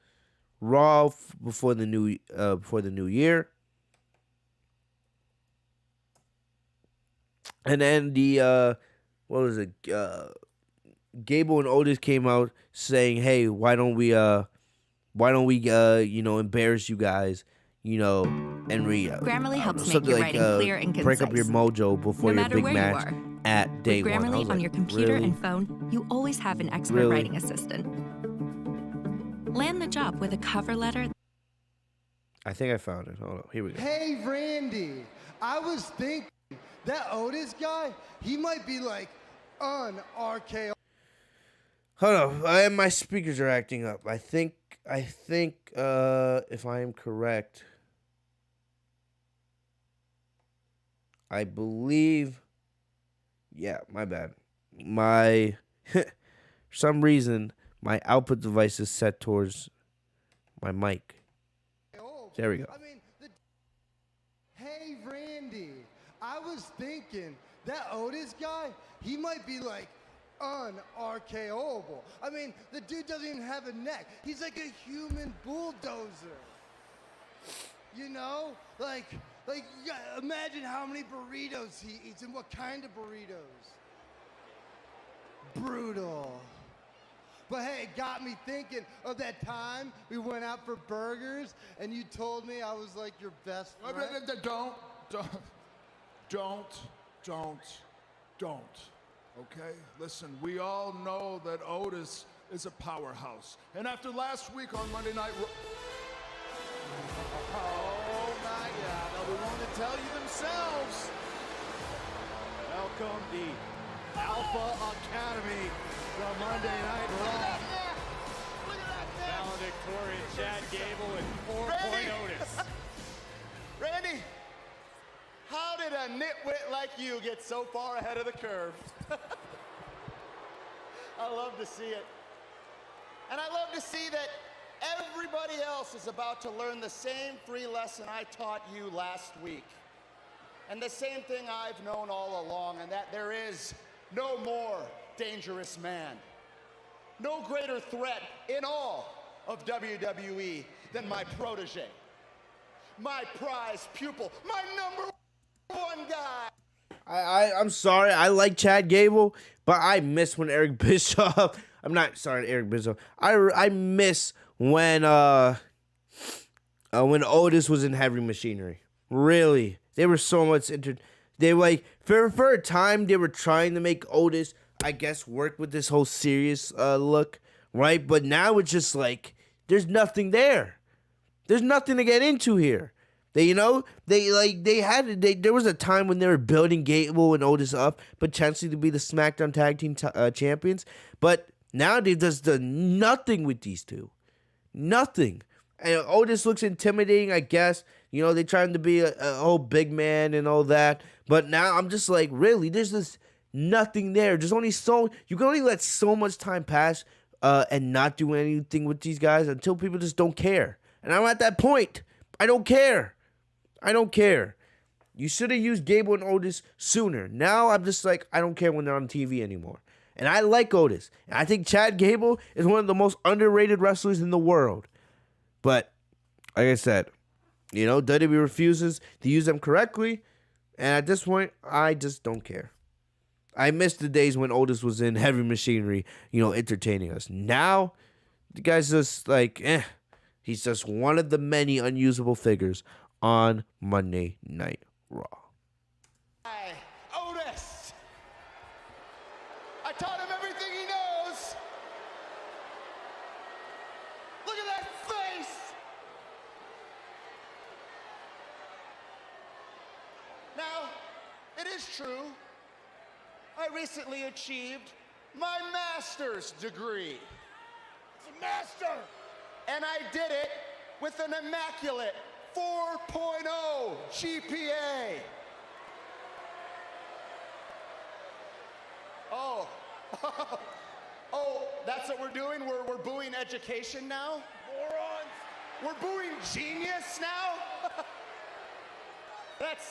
Raw before the new year, and then Gable and Otis came out saying, "Hey, why don't we embarrass you guys, and Grammarly helps make your writing clear and concise. Break up your mojo before your big match at day one." With Grammarly on your computer and phone, you always have an expert writing assistant. Land the job with a cover letter. I think I found it. Hold on. Here we go. Hey, Randy. I was thinking that Otis guy, he might be like un-RKO. Hold on. My speakers are acting up. I think if I am correct, I believe, yeah, my bad. For some reason, my output device is set towards my mic. There we go. Hey, Randy, I was thinking that Otis guy, he might be like un-RKO'able. The dude doesn't even have a neck. He's like a human bulldozer. Like imagine how many burritos he eats and what kind of burritos. brutal. But hey, it got me thinking of that time we went out for burgers and you told me I was like your best friend. Don't. Okay? Listen, we all know that Otis is a powerhouse. And after last week on Monday Night Raw... Oh my God, they'll be willing to tell you themselves. Welcome the Alpha Academy to Monday Night Raw. Valedictorian Chad Gable and 4-point Otis. Randy, how did a nitwit like you get so far ahead of the curve? I love to see it. And I love to see that everybody else is about to learn the same free lesson I taught you last week. And the same thing I've known all along, and that there is no more dangerous man. No greater threat in all of WWE than my protege. My prize pupil, my number one guy. I'm sorry, I like Chad Gable, but I miss when Eric Bischoff. I'm not sorry, Eric Bischoff. I miss when Otis was in Heavy Machinery. Really, they were so much They like for a time they were trying to make Otis, I guess, work with this whole serious look, right? But now it's just like there's nothing there. There's nothing to get into here. There was a time when they were building Gable and Otis up potentially to be the SmackDown Tag Team champions, but now they've just done nothing with these two. Nothing. And Otis looks intimidating, I guess. They try to be a whole big man and all that, but now I'm just like, really, there's just nothing there. There's only you can only let so much time pass and not do anything with these guys until people just don't care. And I'm at that point. I don't care. You should have used Gable and Otis sooner. Now I'm just like, I don't care when they're on TV anymore. And I like Otis. And I think Chad Gable is one of the most underrated wrestlers in the world. But, like I said, WWE refuses to use them correctly. And at this point, I just don't care. I miss the days when Otis was in Heavy Machinery, entertaining us. Now, the guy's just like, he's just one of the many unusable figures on Monday Night Raw. Hi, Otis. I taught him everything he knows. Look at that face. Now, it is true, I recently achieved my master's degree. It's a master. And I did it with an immaculate 4.0 GPA. Oh, that's what we're doing? We're booing education now? Morons! We're booing genius now?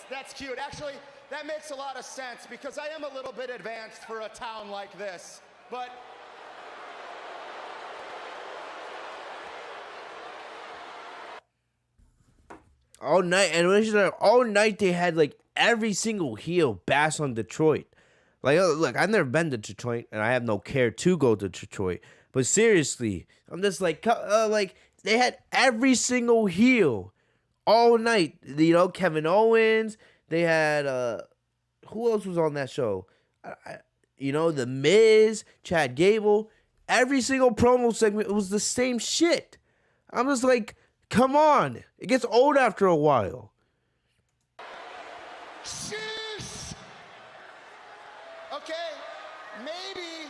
That's cute. Actually, that makes a lot of sense because I am a little bit advanced for a town like this. But all night they had like every single heel bash on Detroit. Like, look, I've never been to Detroit and I have no care to go to Detroit, but seriously, I'm just like they had every single heel all night. Kevin Owens, they had who else was on that show? The Miz, Chad Gable. Every single promo segment, it was the same shit. I'm just like, come on. It gets old after a while. Sheesh. Okay, maybe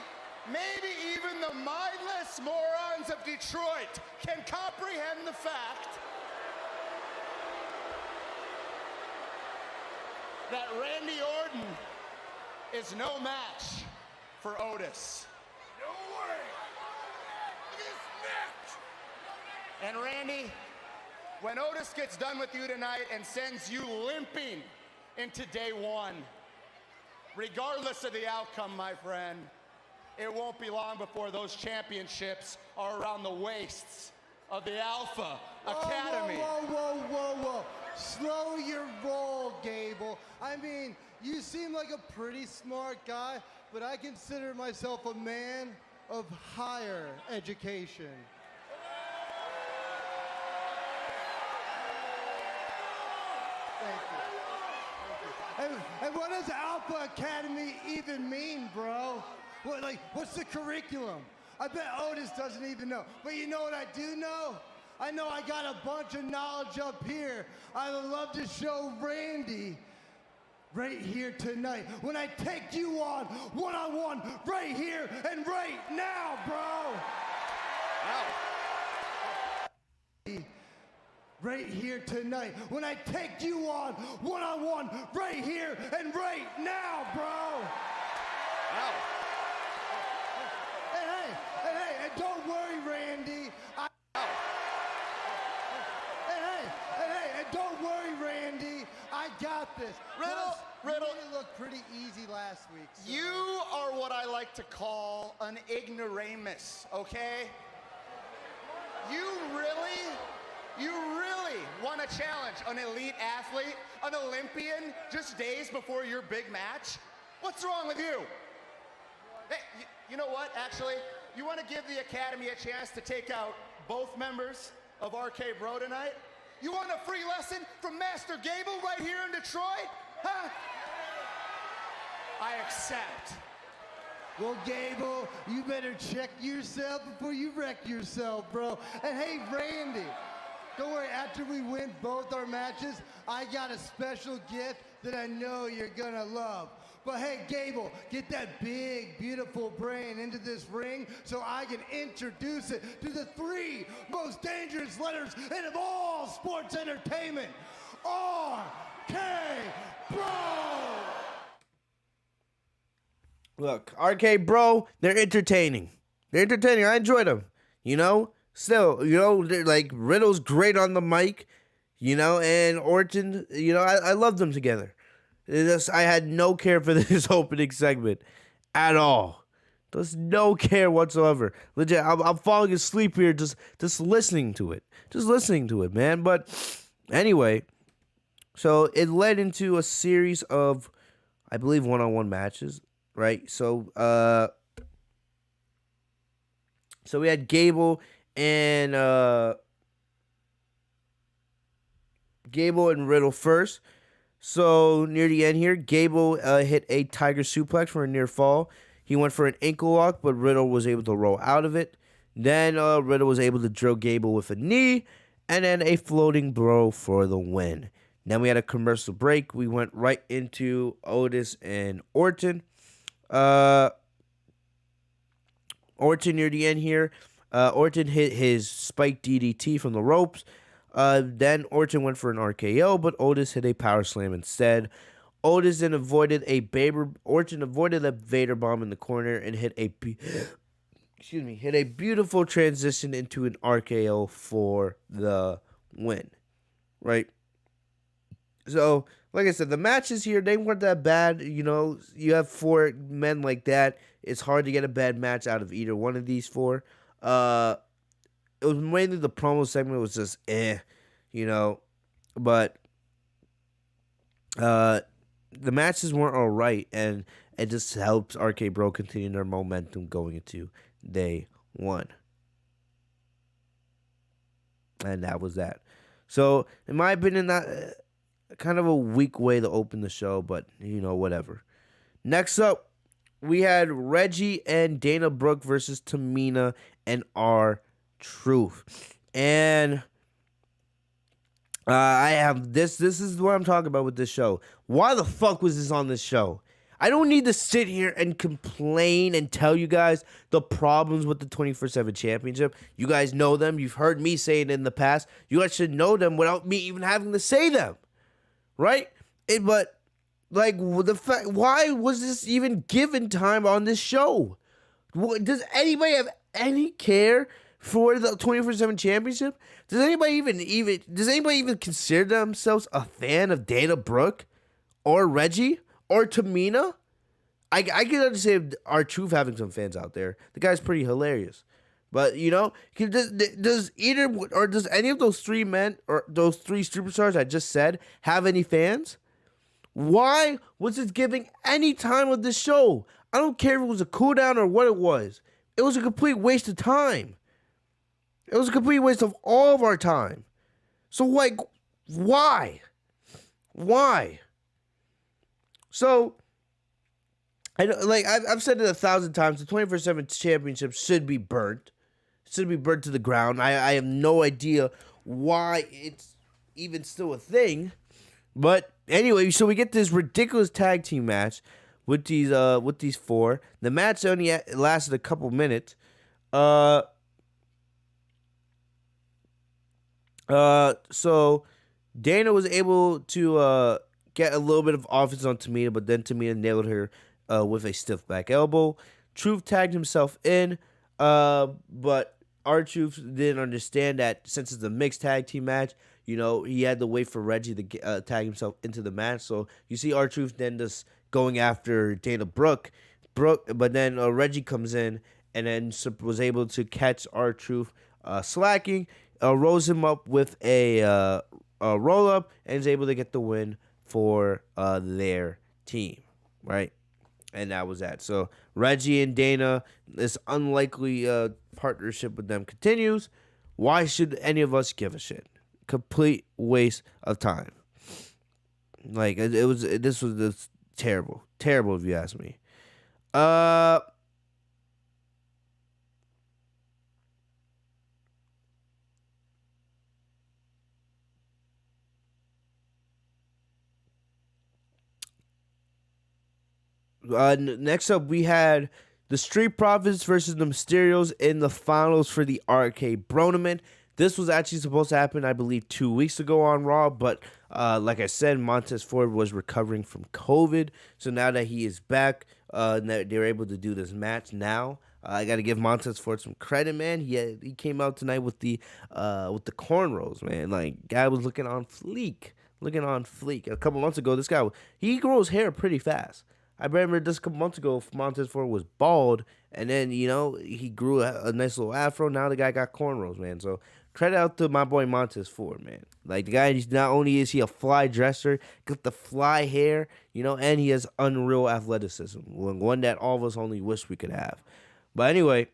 even the mindless morons of Detroit can comprehend the fact that Randy Orton is no match for Otis. No way. Look at his neck. And Randy, when Otis gets done with you tonight and sends you limping into day one, regardless of the outcome, my friend, it won't be long before those championships are around the waists of the Alpha Academy. Whoa. Slow your roll, Gable. I mean, you seem like a pretty smart guy, but I consider myself a man of higher education. Thank you. And what does Alpha Academy even mean, bro? What's the curriculum? I bet Otis doesn't even know. But you know what I do know? I know I got a bunch of knowledge up here. I would love to show Randy right here tonight when I take you on one-on-one right here and right now, bro. Wow. Right here tonight when I take you on one-on-one right here and right now, bro. Wow. And don't worry, Randy. And don't worry, Randy. I got this. Riddle, you looked pretty easy last week. So. you are what I like to call an ignoramus, okay? You really want to challenge an elite athlete, an Olympian, just days before your big match? What's wrong with you? Hey, you know what, actually? You want to give the Academy a chance to take out both members of RK Bro tonight? You want a free lesson from Master Gable right here in Detroit? Huh? I accept. Well, Gable, you better check yourself before you wreck yourself, bro. And hey, Randy, don't worry, after we win both our matches, I got a special gift that I know you're gonna love. But hey, Gable, get that big, beautiful brain into this ring so I can introduce it to the 3 most dangerous letters in all sports entertainment. RK Bro! Look, RK Bro, they're entertaining. They're entertaining. I enjoyed them. You know? Still, you know, they're like Riddle's great on the mic, you know, and Orton, you know, I love them together. I had no care for this opening segment at all. There's no care whatsoever. Legit, I'm falling asleep here just listening to it. Just listening to it, man. But anyway, so it led into a series of, I believe, one-on-one matches, right? So we had Gable and Riddle first. So near the end here, Gable hit a tiger suplex for a near fall. He went for an ankle lock, but Riddle was able to roll out of it. Then Riddle was able to drill Gable with a knee, and then a floating blow for the win. Then we had a commercial break. We went right into Otis and Orton. Orton near the end here. Orton hit his spike DDT from the ropes. Then Orton went for an RKO, but Otis hit a power slam instead. Orton avoided a Vader bomb in the corner and hit a beautiful transition into an RKO for the win. Right? So, like I said, the matches here, they weren't that bad. You know, you have 4 men like that. It's hard to get a bad match out of either one of these 4. It was mainly the promo segment was just you know, but the matches weren't all right, and it just helps RK Bro continue their momentum going into day 1. And that was that. So, in my opinion, that kind of a weak way to open the show, but, you know, whatever. Next up, we had Reggie and Dana Brooke versus Tamina and R-Truth. And I have this is what I'm talking about with this show. Why the fuck was this on this show? I don't need to sit here and complain and tell you guys the problems with the 24/7 championship. You guys know them. You've heard me say it in the past. You guys should know them without me even having to say them. Right? But like the fact, why was this even given time on this show? Does anybody have any care for the 24/7 championship? Does anybody even consider themselves a fan of Dana Brooke or Reggie or Tamina? I can understand R-Truth having some fans out there. The guy's pretty hilarious. But, you know, does any of those 3 men or those 3 superstars I just said have any fans? Why was it giving any time of the show? I don't care if it was a cooldown or what it was. It was a complete waste of time. It was a complete waste of all of our time. So, like, why? Why? So, I've said it 1,000 times, the 24/7 championship should be burnt. It should be burnt to the ground. I have no idea why it's even still a thing. But anyway, so we get this ridiculous tag team match with these four. The match only lasted a couple minutes. So Dana was able to get a little bit of offense on Tamina, but then Tamina nailed her with a stiff back elbow. Truth tagged himself in, but R-Truth didn't understand that since it's a mixed tag team match, you know, he had to wait for Reggie to tag himself into the match. So you see R-Truth then just going after Dana Brooke, but then Reggie comes in and then was able to catch R-Truth slacking, rolls him up with a roll-up, and is able to get the win for their team, right? And that was that. So Reggie and Dana, this unlikely partnership with them continues. Why should any of us give a shit? Complete waste of time. Like this was terrible if you ask me. Next up, we had the Street Profits versus the Mysterios in the finals for the RK Bronament. This was actually supposed to happen, I believe, 2 weeks ago on Raw, but like I said, Montez Ford was recovering from COVID, so now that he is back, they're able to do this match now. I got to give Montez Ford some credit, man. He came out tonight with the cornrows, man. Like, guy was looking on fleek. A couple months ago, this guy, he grows hair pretty fast. I remember just a couple months ago, Montez Ford was bald, and then, you know, he grew a nice little afro. Now the guy got cornrows, man. So credit out to my boy Montez Ford, man. Like, the guy, not only is he a fly dresser, got the fly hair, you know, and he has unreal athleticism, one that all of us only wish we could have. But anyway,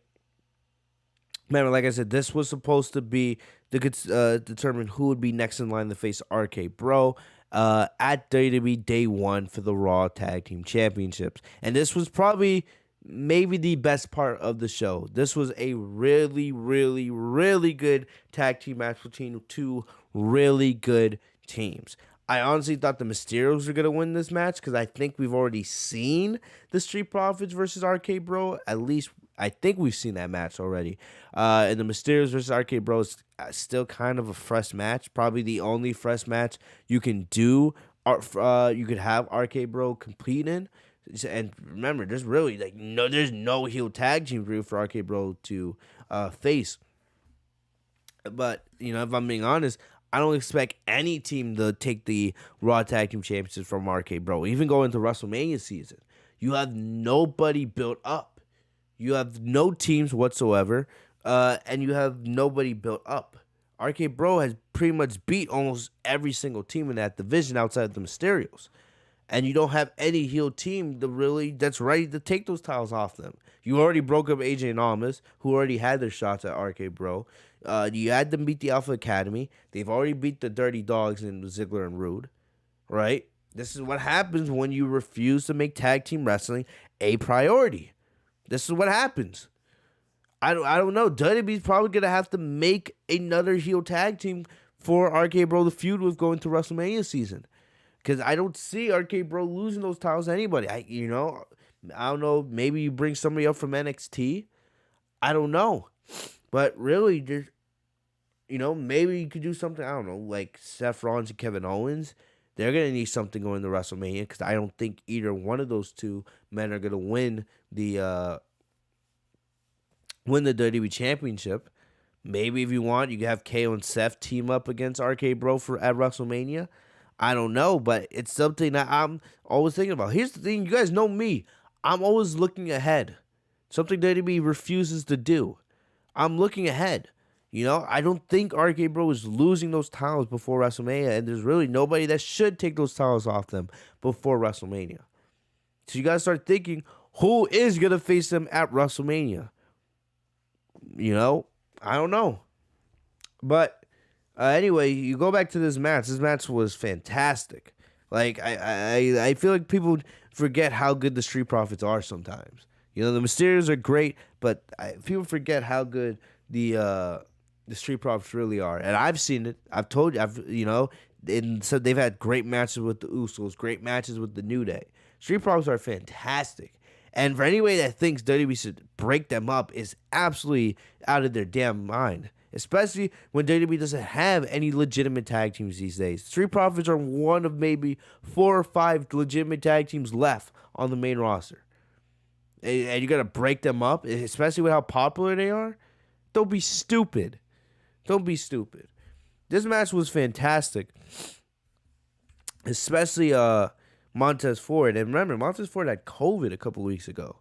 man, like I said, this was supposed to be to determine who would be next in line to face RK Bro at WWE Day 1 for the Raw Tag Team Championships. And this was probably maybe the best part of the show. This was a really, really, really good tag team match between two really good teams. I honestly thought the Mysterios were going to win this match because I think we've already seen the Street Profits versus RK Bro. At least I think we've seen that match already. And the Mysterios versus RK Bro is still kind of a fresh match. Probably the only fresh match you can do. You could have RK Bro compete in. And remember, there's really there's no heel tag team group for RK Bro to face. But, you know, if I'm being honest, I don't expect any team to take the Raw Tag Team Championships from RK Bro. Even going into WrestleMania season, you have nobody built up. You have no teams whatsoever, and you have nobody built up. RK Bro has pretty much beat almost every single team in that division outside of the Mysterios. And you don't have any heel team that's ready to take those titles off them. You already broke up AJ and Almas, who already had their shots at RK Bro. You had them beat the Alpha Academy. They've already beat the Dirty Dogs in Ziggler and Rude, right? This is what happens when you refuse to make tag team wrestling a priority. This is what happens. I don't know. WWE's probably going to have to make another heel tag team for RK Bro to feud with going to WrestleMania season. Because I don't see RK Bro losing those titles to anybody. I don't know. Maybe you bring somebody up from NXT. I don't know. But really, maybe you could do something, I don't know, like Seth Rollins and Kevin Owens. They're going to need something going to WrestleMania because I don't think either one of those two men are going to win the WWE Championship. Maybe if you want, you can have KO and Seth team up against RK Bro at WrestleMania. I don't know, but it's something that I'm always thinking about. Here's the thing, you guys know me. I'm always looking ahead. Something WWE refuses to do. I'm looking ahead. You know, I don't think RK Bro is losing those titles before WrestleMania, and there's really nobody that should take those titles off them before WrestleMania. So you gotta start thinking, who is gonna face them at WrestleMania? You know, I don't know. But anyway, you go back to this match. This match was fantastic. Like I feel like people forget how good the Street Profits are sometimes. You know, the Mysterios are great, but people forget how good the Street Profits really are. And I've seen it. I've told you. And so they've had great matches with the Usos, great matches with the New Day. Street Profits are fantastic. And for anybody that thinks WWE should break them up is absolutely out of their damn mind. Especially when WWE doesn't have any legitimate tag teams these days. Street Profits are one of maybe 4 or 5 legitimate tag teams left on the main roster. And you got to break them up, especially with how popular they are? Don't be stupid. Don't be stupid. This match was fantastic. Especially Montez Ford. And remember, Montez Ford had COVID a couple weeks ago.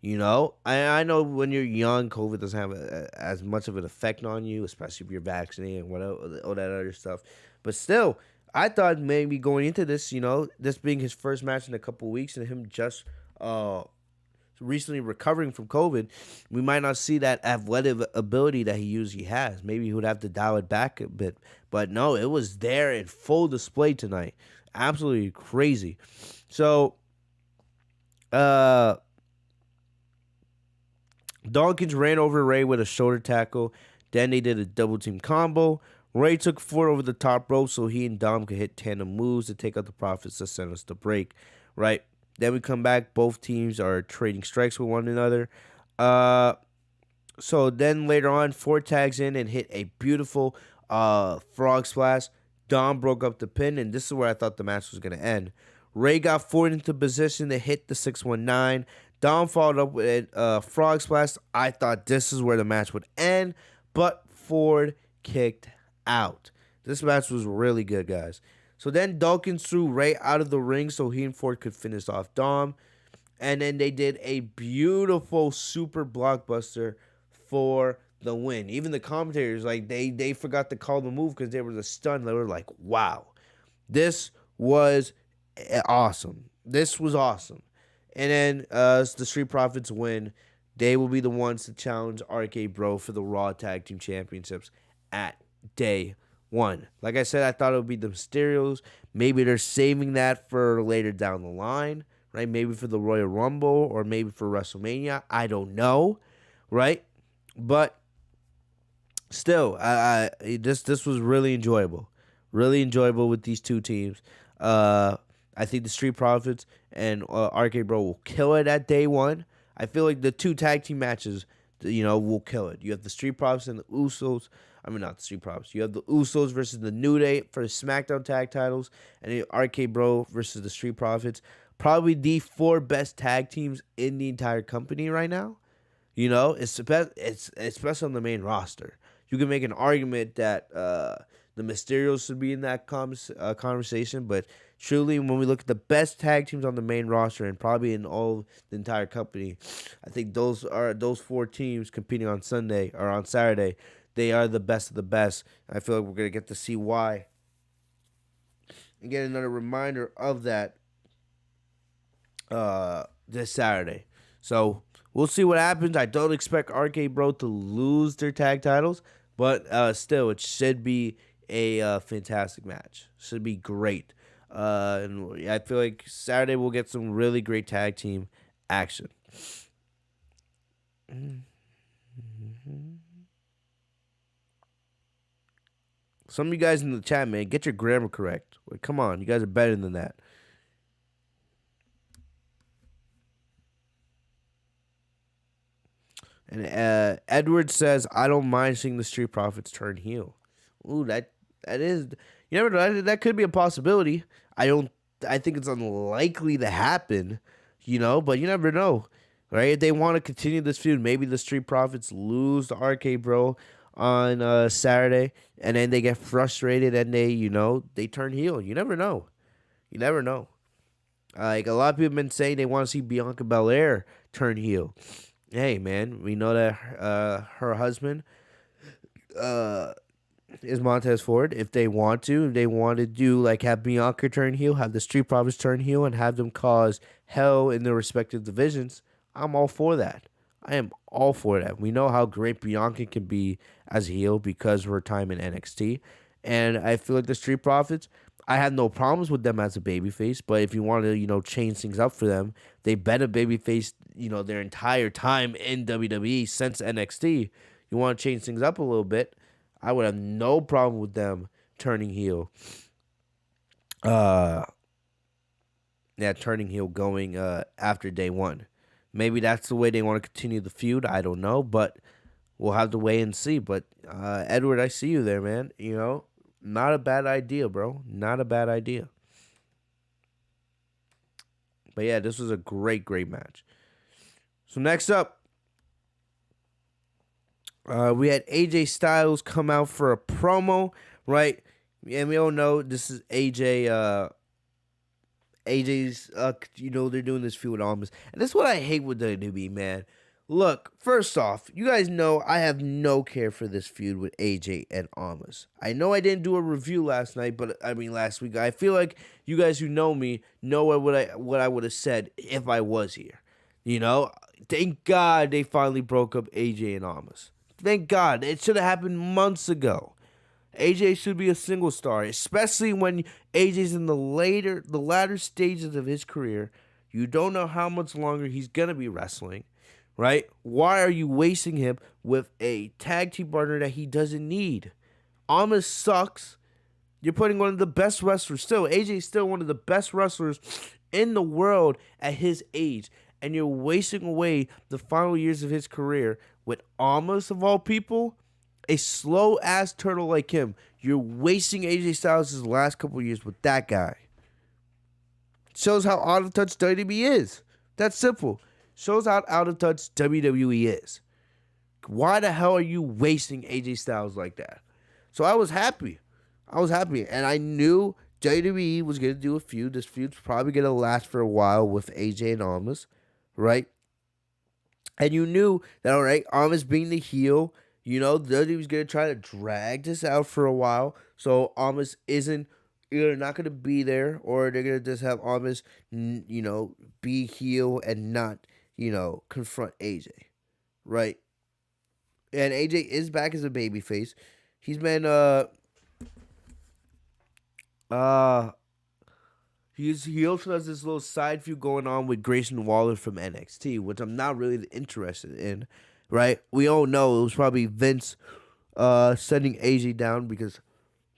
You know, I know when you're young, COVID doesn't have as much of an effect on you, especially if you're vaccinated and whatever, all that other stuff. But still, I thought maybe going into this, this being his first match in a couple weeks and him just recently recovering from COVID, we might not see that athletic ability that he usually has. Maybe he would have to dial it back a bit. But no, it was there in full display tonight. Absolutely crazy. So, Dawkins ran over Ray with a shoulder tackle. Then they did a double team combo. Ray took Ford over the top rope so he and Dom could hit tandem moves to take out the Profits to send us the break. Right. Then we come back. Both teams are trading strikes with one another. So then later on, Ford tags in and hit a beautiful frog splash. Dom broke up the pin, and this is where I thought the match was going to end. Ray got Ford into position to hit the 619. Dom followed up with a frog splash. I thought this is where the match would end, but Ford kicked out. This match was really good, guys. So then Dawkins threw Ray out of the ring so he and Ford could finish off Dom. And then they did a beautiful super blockbuster for the win. Even the commentators, like, they forgot to call the move because they were the stunned. They were like, wow, this was awesome. This was awesome. And then the Street Profits win. They will be the ones to challenge RK Bro for the Raw Tag Team Championships at day 1. Like I said, I thought it would be the Mysterios. Maybe they're saving that for later down the line, right? Maybe for the Royal Rumble or maybe for WrestleMania. I don't know, right? But still, this was really enjoyable. Really enjoyable with these two teams. I think the Street Profits and RK Bro will kill it at day 1. I feel like the 2 tag team matches, will kill it. You have the Street Profits and the Usos. I mean, not the Street Profits. You have the Usos versus the New Day for the SmackDown tag titles, and the RK Bro versus the Street Profits. Probably the 4 best tag teams in the entire company right now. It's especially on the main roster. You can make an argument that the Mysterios should be in that conversation, but truly, when we look at the best tag teams on the main roster and probably in all the entire company, I think those 4 teams competing on Sunday or on Saturday. They are the best of the best. I feel like we're gonna get to see why. And get another reminder of that this Saturday. So we'll see what happens. I don't expect RK Bro to lose their tag titles, but still, it should be a fantastic match. Should be great. And I feel like Saturday we'll get some really great tag team action. Some of you guys in the chat, man, get your grammar correct. Like, come on, you guys are better than that. And Edward says, I don't mind seeing the Street Profits turn heel. Ooh, that is, you never know, that could be a possibility. I think it's unlikely to happen, but you never know, right? If they want to continue this feud, maybe the Street Profits lose to RK Bro on Saturday, and then they get frustrated and they turn heel. You never know. Like, a lot of people have been saying they want to see Bianca Belair turn heel. Hey, man, we know that her husband is Montez Ford. If they want to do like have Bianca turn heel, have the Street Profits turn heel, and have them cause hell in their respective divisions, I'm all for that. I am all for that. We know how great Bianca can be as a heel because of her time in NXT. And I feel like the Street Profits, I have no problems with them as a babyface, but if you want to, change things up for them, they better babyface, their entire time in WWE since NXT. You want to change things up a little bit, I would have no problem with them turning heel. Turning heel going after day one. Maybe that's the way they want to continue the feud. I don't know, but we'll have to wait and see. But Edward, I see you there, man. Not a bad idea, bro. Not a bad idea. But yeah, this was a great, great match. So next up, we had AJ Styles come out for a promo, right? And we all know this is AJ. AJ's, they're doing this feud with Almas. And that's what I hate with WWE, man. Look, first off, you guys know I have no care for this feud with AJ and Almas. I know I didn't do a review last week. I feel like you guys who know me know what I would have said if I was here. Thank God they finally broke up AJ and Almas. Thank God. It should have happened months ago. AJ should be a single star, especially when AJ's in the latter stages of his career. You don't know how much longer he's going to be wrestling, right? Why are you wasting him with a tag team partner that he doesn't need? Almas sucks. You're putting one of the best wrestlers still. AJ's still one of the best wrestlers in the world at his age. And you're wasting away the final years of his career with Almas, of all people, a slow-ass turtle like him. You're wasting AJ Styles' last couple of years with that guy. Shows how out of touch WWE is. That's simple. Shows how out of touch WWE is. Why the hell are you wasting AJ Styles like that? So I was happy. And I knew WWE was going to do a feud. This feud's probably going to last for a while with AJ and Almas, right? And you knew that, all right, Almas being the heel, WWE was going to try to drag this out for a while. So Almas isn't either not going to be there, or they're going to just have Almas, be heel and not, confront AJ, right? And AJ is back as a babyface. He's been, he also has this little side feud going on with Grayson Waller from NXT, which I'm not really interested in, right? We all know it was probably Vince sending AJ down because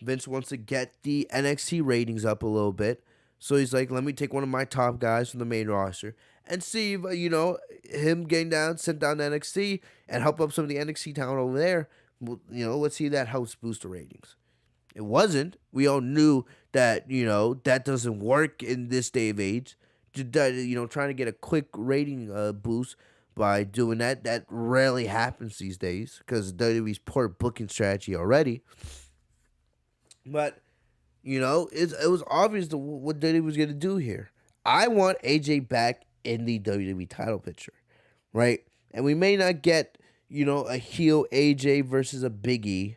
Vince wants to get the NXT ratings up a little bit. So he's like, let me take one of my top guys from the main roster and see if, him getting sent down to NXT and help up some of the NXT talent over there. Let's see that helps boost the ratings. It wasn't. We all knew that, that doesn't work in this day of age. Trying to get a quick rating boost by doing that rarely happens these days because of WWE's poor booking strategy already. But, it was obvious what WWE was going to do here. I want AJ back in the WWE title picture, right? And we may not get, a heel AJ versus a Big E.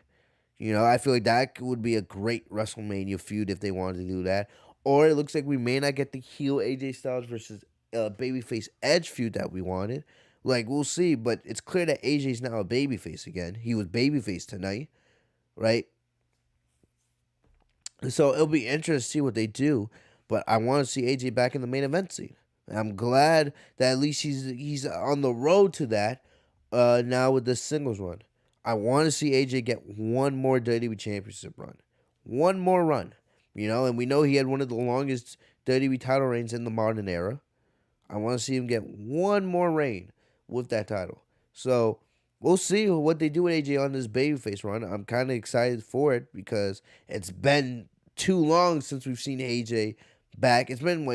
I feel like that would be a great WrestleMania feud if they wanted to do that. Or it looks like we may not get the heel AJ Styles versus babyface Edge feud that we wanted. We'll see. But it's clear that AJ's now a babyface again. He was babyface tonight, right? So it'll be interesting to see what they do. But I want to see AJ back in the main event scene. I'm glad that at least he's on the road to that now with this singles run. I want to see AJ get one more WWE Championship run. One more run. And we know he had one of the longest WWE title reigns in the modern era. I want to see him get one more reign with that title. So we'll see what they do with AJ on this babyface run. I'm kind of excited for it because it's been too long since we've seen AJ back. It's been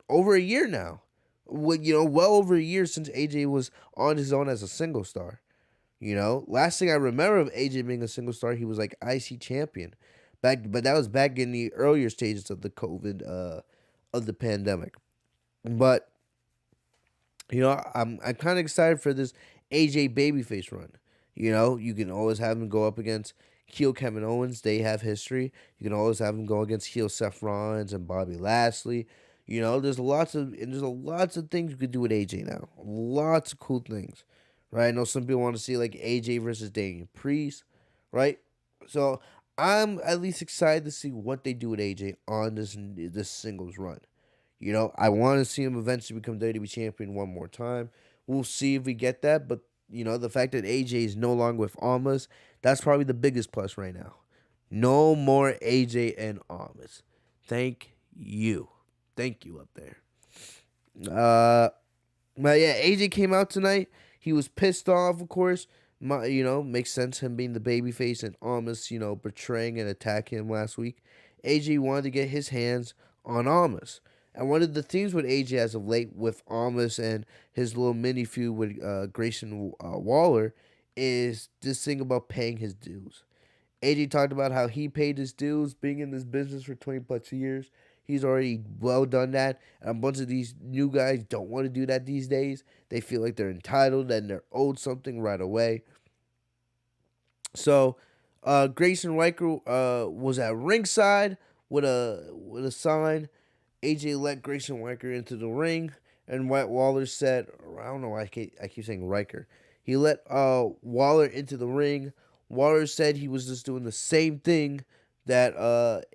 over a year now. Well over a year since AJ was on his own as a single star. Last thing I remember of AJ being a single star, he was IC champion but that was back in the earlier stages of the COVID of the pandemic. But I'm kind of excited for this AJ babyface run. You know, you can always have him go up against heel Kevin Owens. They have history. You can always have him go against heel Seth Rollins and Bobby Lashley. You know, there's lots of things you could do with AJ now. Lots of cool things, right? I know some people want to see like AJ versus Damian Priest, right? So I'm at least excited to see what they do with AJ on this singles run. You know, I want to see him eventually become WWE champion one more time. We'll see if we get that, but you know, the fact that AJ is no longer with Almas, that's probably the biggest plus right now. No more AJ and Almas. Thank you. Thank you up there. But yeah, AJ came out tonight. He was pissed off, of course. Makes sense, him being the babyface and Almas, betraying and attacking him last week. AJ wanted to get his hands on Almas. And one of the themes with AJ as of late with Almas and his little mini feud with Grayson Waller is this thing about paying his dues. AJ talked about how he paid his dues, being in this business for 20 plus years. He's already well done that. And a bunch of these new guys don't want to do that these days. They feel like they're entitled and they're owed something right away. So Grayson Riker was at ringside with a sign. AJ let Grayson Riker into the ring, and Waller said, I don't know why I keep saying Riker. He let Waller into the ring. Waller said he was just doing the same thing that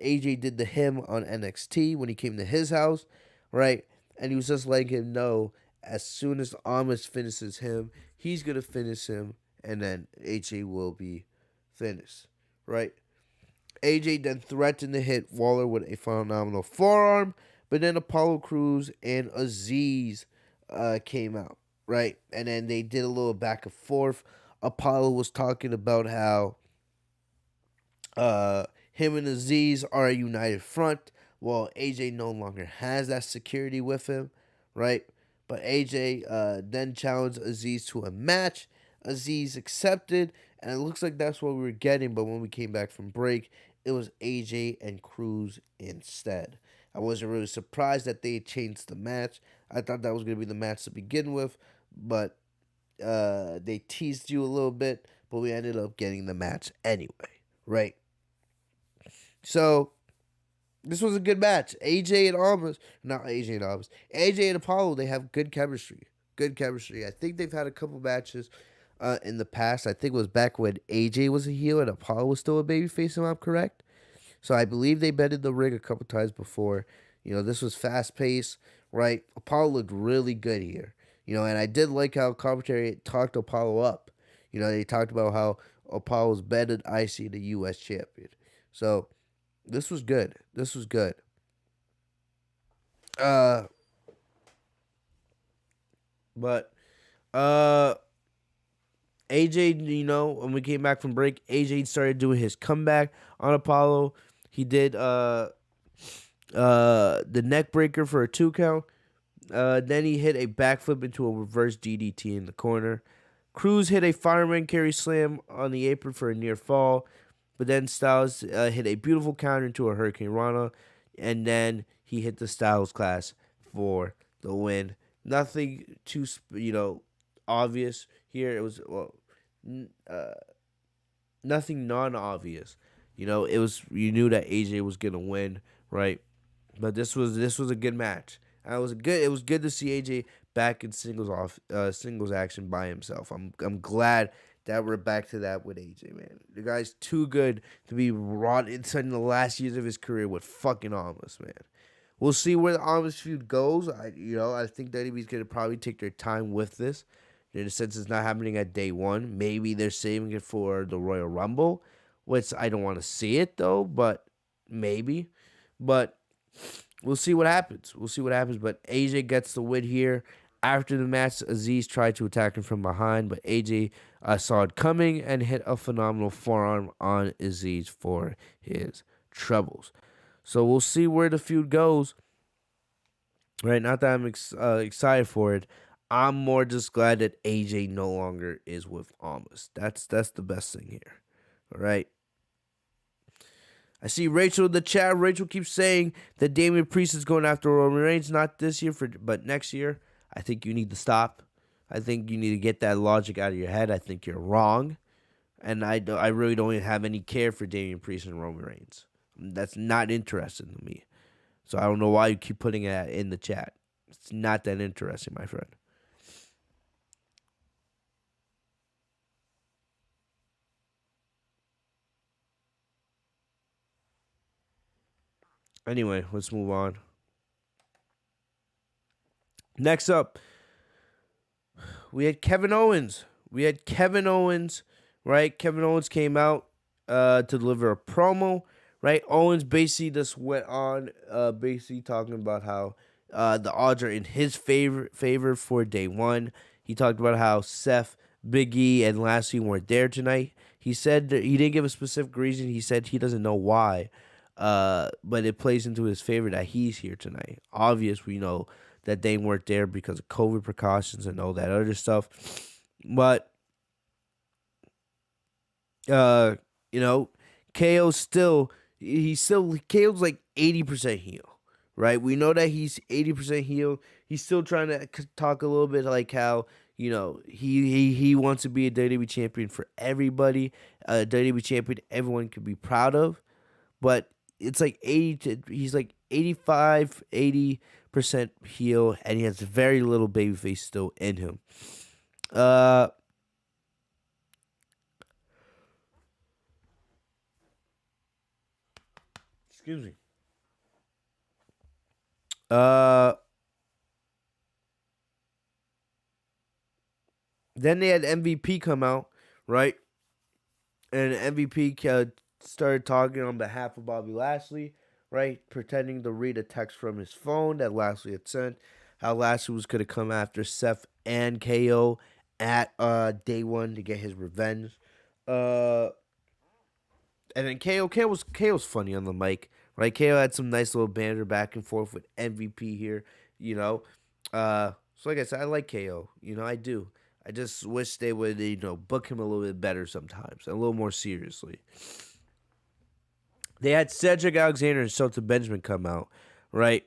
AJ did to him on NXT when he came to his house, right? And he was just letting him know as soon as Almas finishes him, he's going to finish him, and then AJ will be finished, right? AJ then threatened to hit Waller with a phenomenal forearm, but then Apollo Crews and Aziz came out, right? And then they did a little back and forth. Apollo was talking about how him and Aziz are a united front, while AJ no longer has that security with him, right? But AJ then challenged Aziz to a match. Aziz accepted, and it looks like that's what we were getting, but when we came back from break, it was AJ and Cruz instead. I wasn't really surprised that they changed the match. I thought that was going to be the match to begin with, but they teased you a little bit, but we ended up getting the match anyway, right? So, this was a good match. AJ and Apollo, they have good chemistry. Good chemistry. I think they've had a couple matches in the past. I think it was back when AJ was a heel and Apollo was still a babyface, if I'm correct. So I believe they betted the ring a couple times before. This was fast-paced, right? Apollo looked really good here. And I did like how commentary talked Apollo up. They talked about how Apollo's betted IC the U.S. champion. So this was good. But AJ, when we came back from break, AJ started doing his comeback on Apollo. He did the neck breaker for a 2 count. Then he hit a backflip into a reverse DDT in the corner. Cruz hit a fireman carry slam on the apron for a near fall. But then Styles hit a beautiful counter into a Hurricane Rana. And then he hit the Styles Clash for the win. Nothing too, obvious here. It was, nothing non-obvious. It was, you knew that AJ was gonna win, right? But this was a good match. And it was good to see AJ back in singles action by himself. I'm glad that we're back to that with AJ, man. The guy's too good to be brought inside in the last years of his career with fucking Almas, man. We'll see where the Almas feud goes. I think WWE's gonna probably take their time with this. In a sense, it's not happening at day one. Maybe they're saving it for the Royal Rumble, which I don't want to see it though, but maybe. But we'll see what happens. But AJ gets the win here. After the match, Aziz tried to attack him from behind, but AJ saw it coming and hit a phenomenal forearm on Aziz for his troubles. So we'll see where the feud goes. Right? Not that I'm excited for it. I'm more just glad that AJ no longer is with Almas. That's the best thing here. All right. I see Rachel in the chat. Rachel keeps saying that Damian Priest is going after Roman Reigns, not this year, but next year. I think you need to stop. I think you need to get that logic out of your head. I think you're wrong. And I really don't have any care for Damian Priest and Roman Reigns. That's not interesting to me. So I don't know why you keep putting it in the chat. It's not that interesting, my friend. Anyway, let's move on. Next up, we had Kevin Owens. Right? Kevin Owens came out to deliver a promo. Right? Owens basically just went on basically talking about how the odds are in his favor for day one. He talked about how Seth, Big E, and Lashley weren't there tonight. He said that he didn't give a specific reason. He said he doesn't know why. But it plays into his favor that he's here tonight. Obvious, we know that they weren't there because of COVID precautions and all that other stuff. But, KO's KO's like 80% heel, right? We know that he's 80% heel. He's still trying to talk a little bit like how, he wants to be a WWE champion for everybody, a WWE champion everyone could be proud of. But it's like he's like 80% heel, and he has very little babyface still in him. Excuse me. Then they had MVP come out, right? And MVP started talking on behalf of Bobby Lashley, right? Pretending to read a text from his phone that Lashley had sent. How Lashley was going to come after Seth and KO at day one to get his revenge. And then KO's funny on the mic, right? KO had some nice little banter back and forth with MVP here, So like I said, I like KO, I do. I just wish they would, book him a little bit better sometimes, a little more seriously. They had Cedric Alexander and Shelton Benjamin come out, right?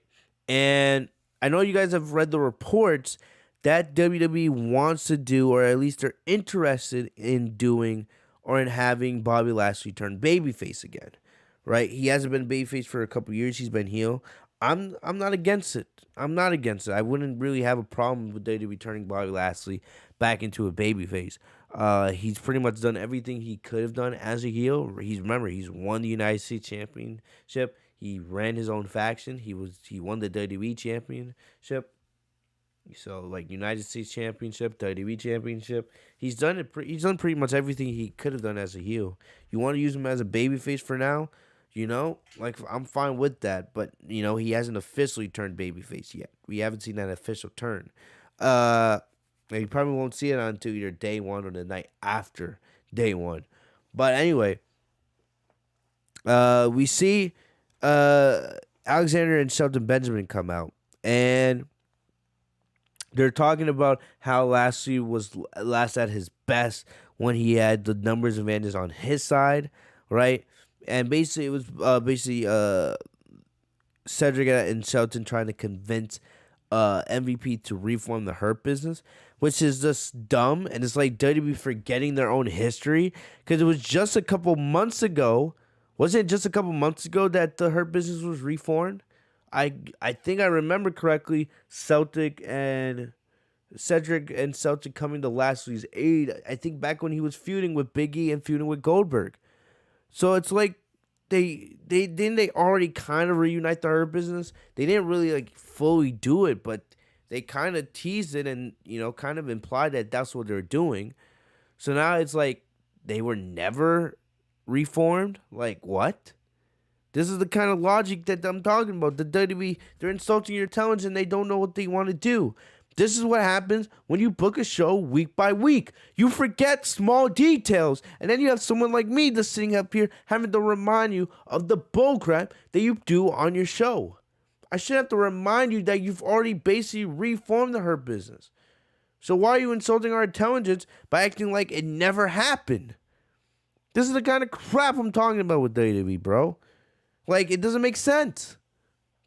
And I know you guys have read the reports that WWE wants to do, or at least they're interested in doing, or in having Bobby Lashley turn babyface again, right? He hasn't been babyface for a couple years. He's been heel. I'm not against it. I wouldn't really have a problem with WWE turning Bobby Lashley back into a babyface. He's pretty much done everything he could have done as a heel. He's won the United States Championship. He ran his own faction. He won the WWE Championship. So like United States Championship, WWE Championship. He's done pretty much everything he could have done as a heel. You want to use him as a babyface for now? I'm fine with that, but he hasn't officially turned babyface yet. We haven't seen that official turn. You probably won't see it until either day one or the night after day one. But anyway, we see Alexander and Shelton Benjamin come out, and they're talking about how Lashley was last at his best when he had the numbers advantage on his side, right? And basically, it was Cedric and Shelton trying to convince MVP to reform the Hurt Business, which is just dumb. And it's like WWE forgetting their own history, because it was just a couple months ago. Wasn't it just a couple months ago that the Hurt Business was reformed? I think I remember correctly, Cedric and Celtic coming to Lashley's aid. I think back when he was feuding with Big E and feuding with Goldberg. So it's like they already kind of reunite the Hurt Business. They didn't really fully do it, but they kind of teased it and kind of implied that that's what they're doing. So now it's like they were never reformed. Like what? This is the kind of logic that I'm talking about. The WWE, they're insulting your talents and they don't know what they want to do. This is what happens when you book a show week by week. You forget small details. And then you have someone like me that's sitting up here having to remind you of the bullcrap that you do on your show. I should have to remind you that you've already basically reformed the Hurt Business. So why are you insulting our intelligence by acting like it never happened? This is the kind of crap I'm talking about with WWE, bro. It doesn't make sense.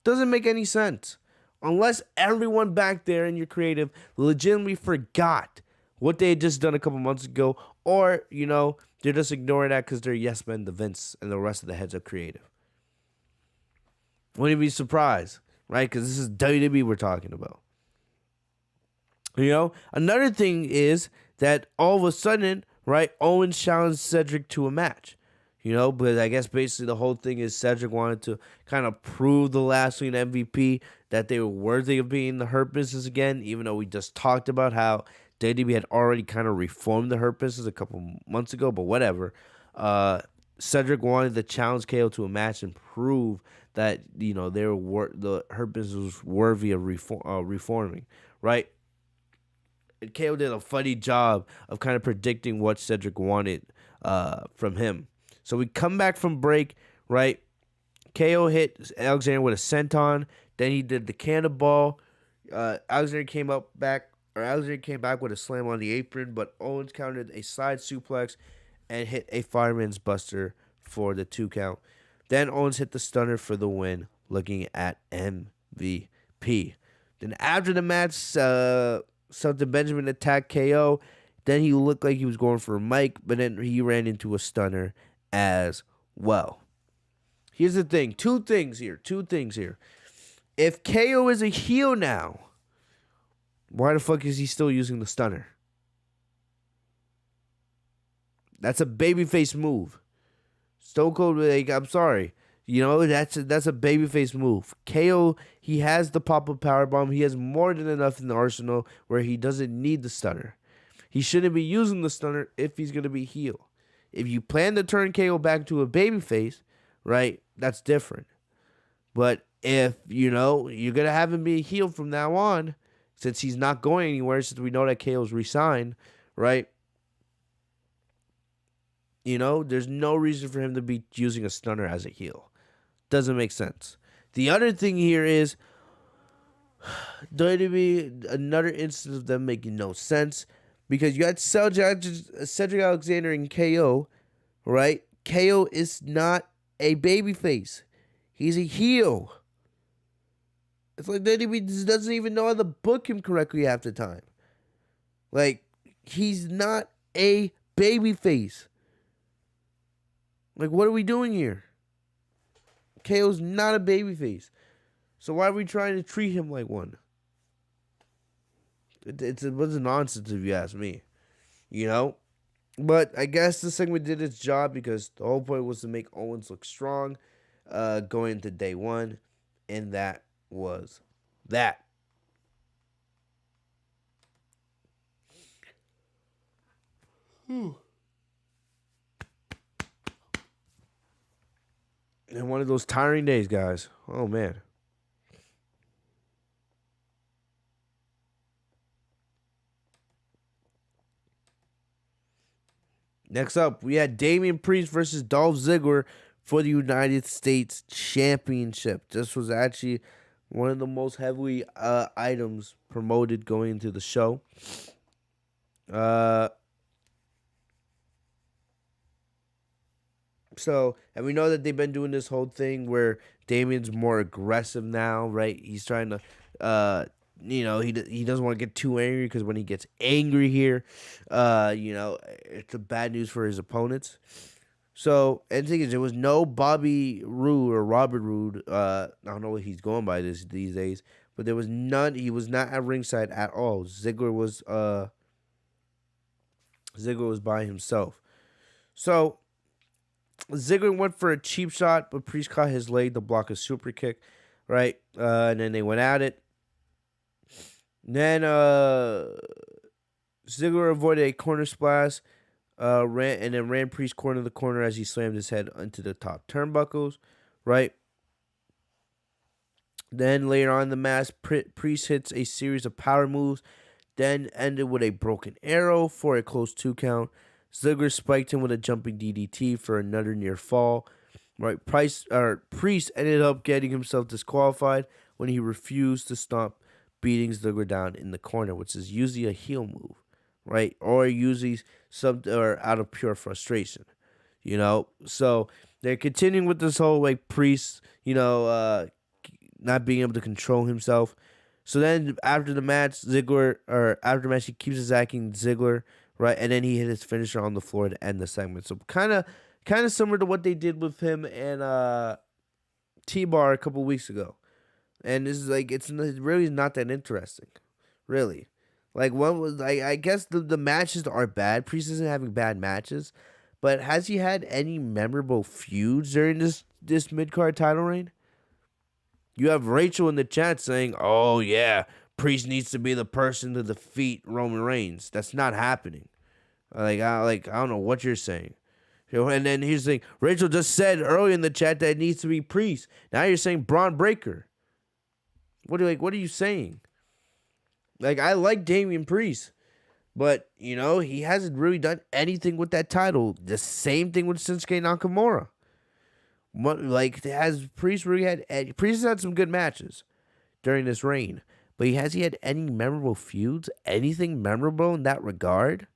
Doesn't make any sense. Unless everyone back there in your creative legitimately forgot what they had just done a couple months ago, or, They're just ignoring that because they're yes men, the Vince and the rest of the heads of creative. Wouldn't be surprised, right? Because this is WWE we're talking about. You know, another thing is that all of a sudden, right, Owens challenged Cedric to a match. You know, but I guess basically the whole thing is Cedric wanted to kind of prove the last week MVP that they were worthy of being the Hurt Business again, even though we just talked about how WWE had already kind of reformed the Hurt Business a couple months ago, but whatever. Cedric wanted to challenge KO to a match and prove that, you know, the Hurt Business was worthy of reforming, right? And KO did a funny job of kind of predicting what Cedric wanted from him. So we come back from break, right? KO hit Alexander with a senton. Then he did the cannonball. Alexander came back with a slam on the apron, but Owens countered a side suplex and hit a fireman's buster for the 2 count. Then Owens hit the stunner for the win, looking at MVP. Then after the match, Shelton Benjamin attacked KO. Then he looked like he was going for a mic, but then he ran into a stunner as well. Here's the thing. Two things here. If KO is a heel now, why the fuck is he still using the stunner? That's a babyface move. Stone Cold, like, I'm sorry. You know, that's a babyface move. KO, he has the pop-up powerbomb. He has more than enough in the arsenal where he doesn't need the stunner. He shouldn't be using the stunner if he's going to be heel. If you plan to turn KO back to a babyface, right, that's different. But if, you know, you're going to have him be a heel from now on, since he's not going anywhere, since we know that KO's re-signed, right, you know, there's no reason for him to be using a stunner as a heel. Doesn't make sense. The other thing here is WWE, another instance of them making no sense. Because you had Cedric Alexander and KO, right? KO is not a babyface. He's a heel. It's like WWE doesn't even know how to book him correctly half the time. Like, he's not a babyface. Like, what are we doing here? KO's not a babyface. So why are we trying to treat him like one? It was nonsense if you ask me, you know? But I guess the segment did its job because the whole point was to make Owens look strong going into day one, and that was that. And one of those tiring days, guys. Oh, man. Next up, we had Damian Priest versus Dolph Ziggler for the United States Championship. This was actually one of the most heavily items promoted going into the show. And we know that they've been doing this whole thing where Damian's more aggressive now, right? He's trying to, you know, he doesn't want to get too angry because when he gets angry here, you know, it's a bad news for his opponents. So, and the thing is, there was no Bobby Roode or Robert Roode. I don't know what he's going by these days, but there was none. He was not at ringside at all. Ziggler was by himself. So Ziggler went for a cheap shot, but Priest caught his leg to block a super kick, right? And then they went at it. Then Ziggler avoided a corner splash, ran Priest corner to the corner as he slammed his head into the top turnbuckles, right? Then later on in the match, Priest hits a series of power moves, then ended with a broken arrow for a close 2 count. Ziggler spiked him with a jumping DDT for another near fall. Right, Priest ended up getting himself disqualified when he refused to stop beating Ziggler down in the corner, which is usually a heel move, right? Or usually or out of pure frustration, you know. So they're continuing with this whole like Priest, you know, not being able to control himself. So then after the match, he keeps attacking Ziggler, right? And then he hit his finisher on the floor to end the segment. So kind of similar to what they did with him and T-Bar a couple weeks ago. And this is like, it's really not that interesting, really. Like, one was, I guess the matches are bad. Priest isn't having bad matches, but has he had any memorable feuds during this mid-card title reign? You have Rachel in the chat saying, "Oh yeah, Priest needs to be the person to defeat Roman Reigns." That's not happening. I don't know what you're saying. And then he's saying, Rachel just said earlier in the chat that it needs to be Priest. Now you're saying Braun Breaker. What are you saying? Like, I like Damian Priest, but he hasn't really done anything with that title. The same thing with Shinsuke Nakamura. Has Priest really had? Priest has had some good matches during this reign, but has he had any memorable feuds? Anything memorable in that regard?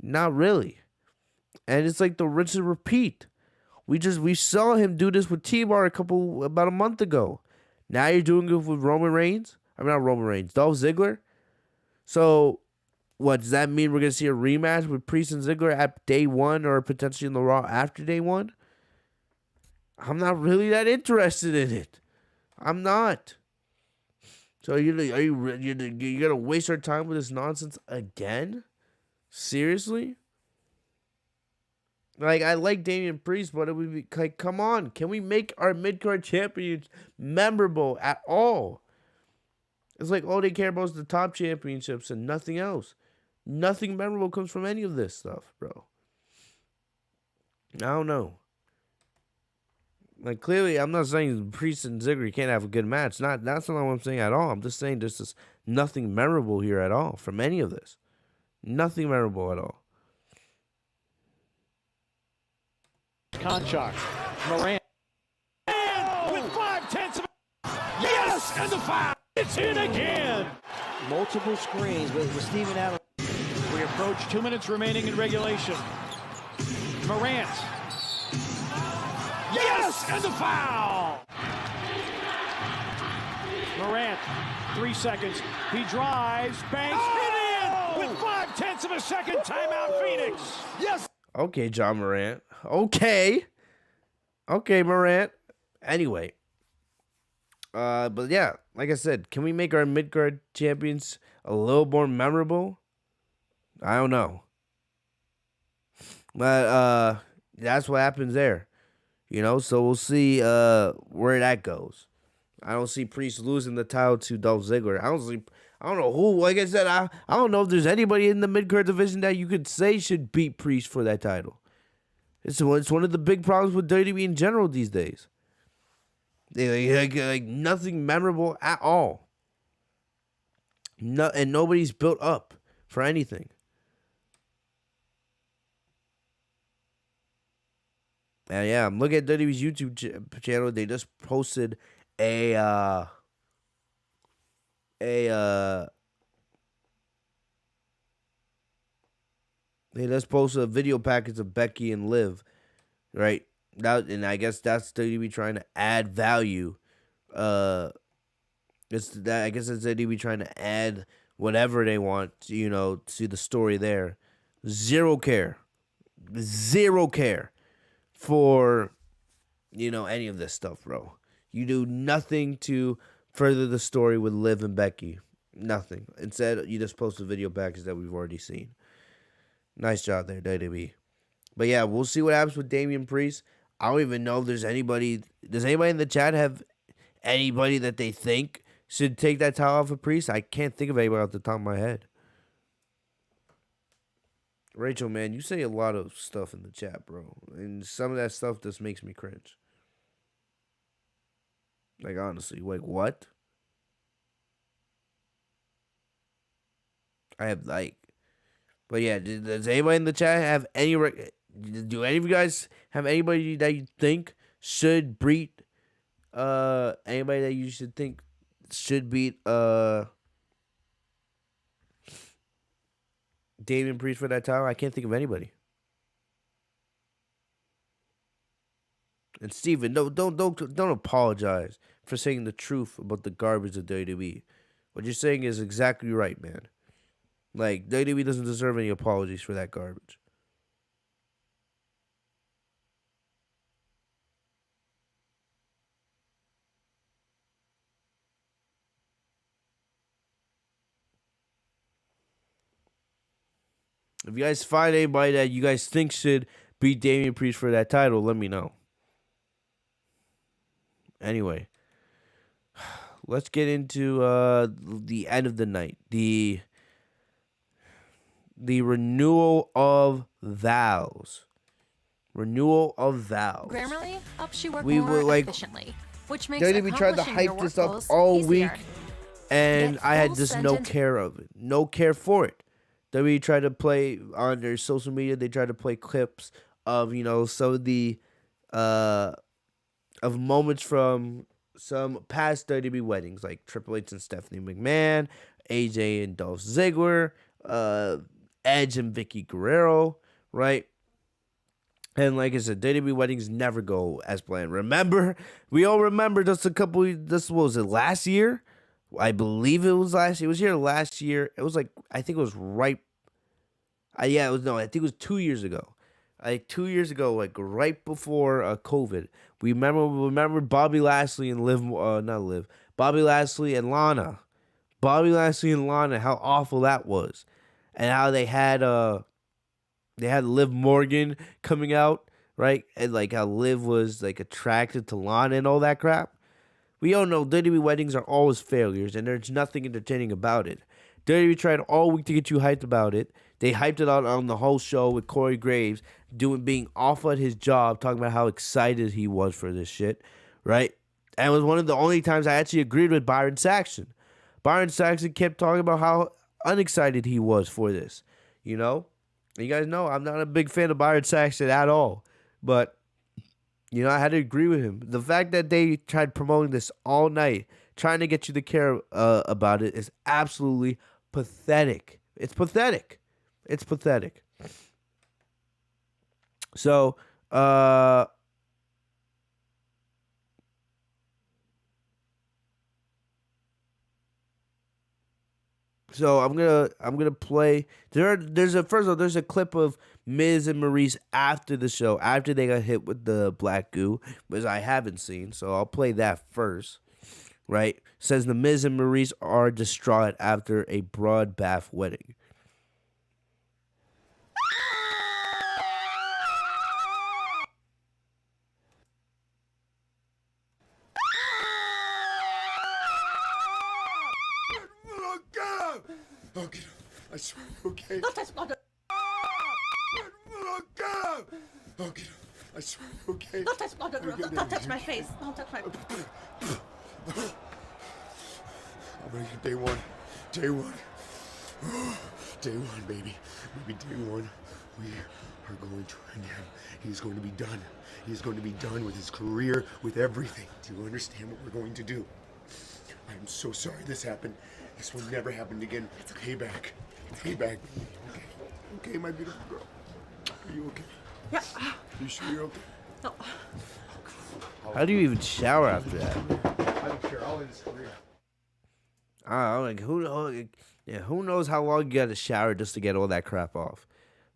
Not really. And it's like the rinse and repeat. We saw him do this with T-Bar about a month ago. Now you're doing it with Roman Reigns. I mean, not Roman Reigns, Dolph Ziggler. So, what does that mean? We're gonna see a rematch with Priest and Ziggler at day one, or potentially in the Raw after day one? I'm not really that interested in it. I'm not. So you gonna waste our time with this nonsense again? Seriously? Like, I like Damian Priest, but it would be like, come on, can we make our mid-card champions memorable at all? It's like all they care about is the top championships and nothing else. Nothing memorable comes from any of this stuff, bro. I don't know. Like, clearly, I'm not saying Priest and Ziggler can't have a good match. That's not what I'm saying at all. I'm just saying there's just nothing memorable here at all from any of this. Nothing memorable at all. Conchar, Moran, with 5/10 of yes, and the foul. It's in again. Multiple screens with Steven Adams. We approach 2 minutes remaining in regulation. Morant. Yes, and the foul. Morant, 3 seconds. He drives, banks, hit in with 5/10 of a second. Timeout, Phoenix. Yes. Okay, John Morant. Okay, Morant. Anyway, but yeah, like I said, can we make our mid-card champions a little more memorable? I don't know. But that's what happens there. So we'll see where that goes. I don't see Priest losing the title to Dolph Ziggler. I don't know who. Like I said, I don't know if there's anybody in the mid-card division that you could say should beat Priest for that title. It's one of the big problems with WWE in general these days. Like nothing memorable at all. And nobody's built up for anything. And yeah, I'm looking at WWE's YouTube channel. They just posted they just posted a video package of Becky and Liv, right? And I guess that's WWE trying to add value. I guess it's WWE trying to add whatever they want, to the story there. Zero care for, any of this stuff, bro. You do nothing to further the story with Liv and Becky. Nothing. Instead, you just post a video package that we've already seen. Nice job there, WWE. But yeah, we'll see what happens with Damian Priest. I don't even know if there's anybody. Does anybody in the chat have anybody that they think should take that title off of Priest? I can't think of anybody off the top of my head. Rachel, man, you say a lot of stuff in the chat, bro. And some of that stuff just makes me cringe. Like, honestly, like, what? But yeah, does anybody in the chat have any, do any of you guys have anybody that you think should beat, anybody that you should think should beat, Damian Priest for that title? I can't think of anybody. And Steven, don't apologize for saying the truth about the garbage of WWE. What you're saying is exactly right, man. Like, WWE doesn't deserve any apologies for that garbage. If you guys find anybody that you guys think should beat Damian Priest for that title, let me know. Anyway, let's get into the end of the night. The renewal of vows. Renewal of vows. Grammarly helps you work We more were like, efficiently, which makes WWE tried to accomplishing hype your this work up goals all easier. week, and Get I had full just no sentence- care of it. No care for it. WWE tried to play on their social media. They tried to play clips of, you know, some of the of moments from some past WWE weddings, like Triple H and Stephanie McMahon, AJ and Dolph Ziggler, Edge and Vicky Guerrero, right? And like I said, WWE weddings never go as planned. Remember, we all remember just a couple. This was it last year. I believe it was last year. It was here last year. It was like, I think it was right. Yeah, it was, no, I think it was 2 years ago. Like 2 years ago, like right before COVID. We remember Bobby Lashley and Bobby Lashley and Lana. Bobby Lashley and Lana, how awful that was. And how they had Liv Morgan coming out, right? And like how Liv was like attracted to Lana and all that crap. We all know WWE weddings are always failures, and there's nothing entertaining about it. WWE tried all week to get you hyped about it. They hyped it out on the whole show with Corey Graves being off at his job, talking about how excited he was for this shit, right? And it was one of the only times I actually agreed with Byron Saxton. Byron Saxton kept talking about how unexcited he was for this, you know? And you guys know I'm not a big fan of Byron Saxton at all, but you know, I had to agree with him. The fact that they tried promoting this all night, trying to get you to care about it, is absolutely pathetic. It's pathetic. It's pathetic. So, I'm gonna play. There's a clip of Miz and Maurice after the show, after they got hit with the black goo, which I haven't seen, so I'll play that first. Right? Says the Miz and Maurice are distraught after a bloodbath wedding. Okay, I swear, okay. Don't touch my Okay, I swear, okay. Don't touch my Don't touch my face. Don't touch my. I'm ready. Day one. Day one, baby. Baby, day one. We are going to end him. He's going to be done. He's going to be done with his career, with everything. Do you understand what we're going to do? I am so sorry this happened. This will never happen again. Payback. Payback. Okay. Okay, my beautiful girl. Are you okay? Yeah. You sure you're okay? No. How do you even shower after that? I don't care. I'll end his career. Like who knows how long you got to shower just to get all that crap off.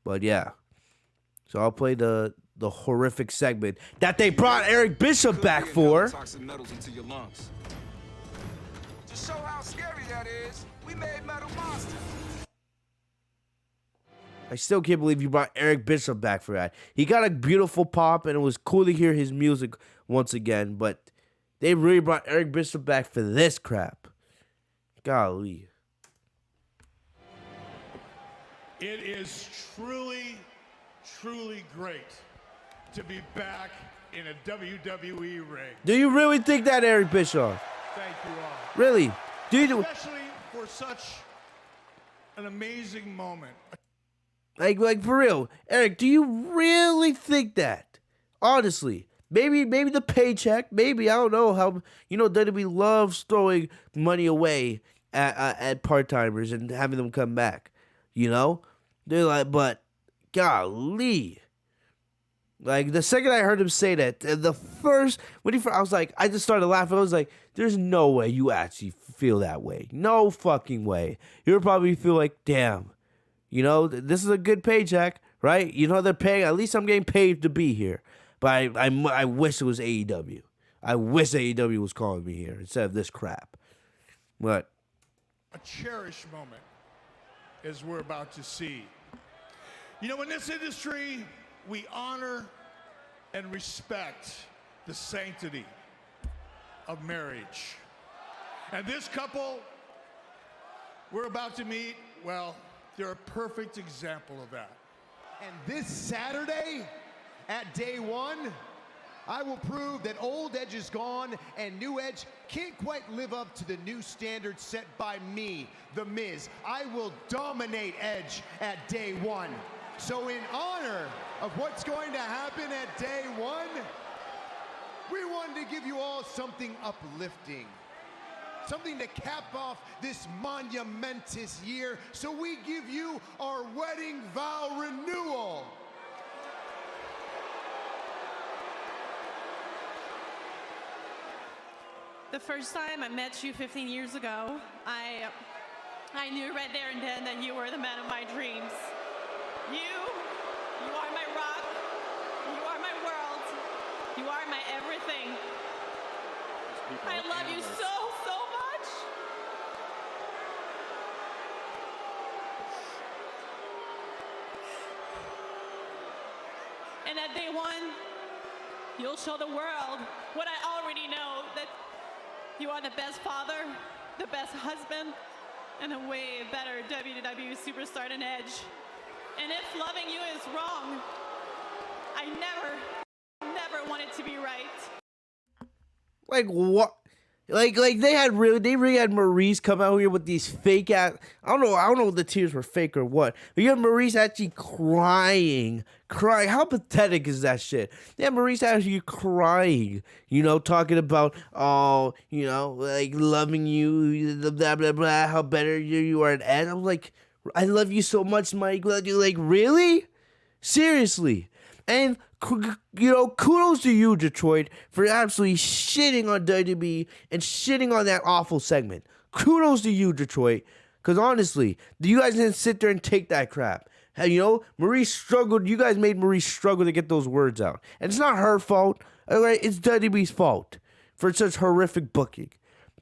But yeah. So I'll play the horrific segment that they brought Eric Bishop back for. Toxic metals into your lungs. To show how scary that is, we made metal monsters. I still can't believe you brought Eric Bishop back for that. He got a beautiful pop, and it was cool to hear his music once again, but they really brought Eric Bishop back for this crap. Golly. It is truly, truly great to be back in a WWE ring. Do you really think that, Eric Bishop? Thank you all. Really? Do you? Especially for such an amazing moment. Like for real, Eric? Do you really think that? Honestly, maybe the paycheck. Maybe I don't know how. You know, WWE loves throwing money away at part timers and having them come back. You know, they're like, but golly, Like, the second I heard him say that, I was like, I just started laughing. I was like, there's no way you actually feel that way. No fucking way. You'll probably feel like, damn, this is a good paycheck, right? They're paying, at least I'm getting paid to be here. But I wish it was AEW. I wish AEW was calling me here instead of this crap. But a cherished moment as we're about to see. In this industry, we honor and respect the sanctity of marriage. And this couple we're about to meet, well, they're a perfect example of that. And this Saturday, at day one, I will prove that old Edge is gone and new Edge can't quite live up to the new standards set by me, The Miz. I will dominate Edge at day one. So in honor of what's going to happen at day one, we wanted to give you all something uplifting. Something to cap off this monumentous year. So we give you our wedding vow renewal. The first time I met you 15 years ago, I knew right there and then that you were the man of my dreams. You are my rock, you are my world, you are my everything. I love you so much. And at day one, you'll show the world what I already know, that you are the best father, the best husband, and a way better WWE superstar than Edge. And if loving you is wrong, I never want it to be right. Like, what? Like they really had Maurice come out here with these fake ass. I don't know if the tears were fake or what. But you have Maurice actually crying. How pathetic is that shit? They have Maurice actually crying. Talking about like loving you, blah blah blah. How better you are at Ed. I'm like, I love you so much, Mike. Like, really? Seriously? And kudos to you, Detroit, for absolutely shitting on WWE and shitting on that awful segment. Kudos to you, Detroit, because honestly, you guys didn't sit there and take that crap. Maurice struggled. You guys made Maurice struggle to get those words out, and it's not her fault. All right, it's WWE's fault for such horrific booking.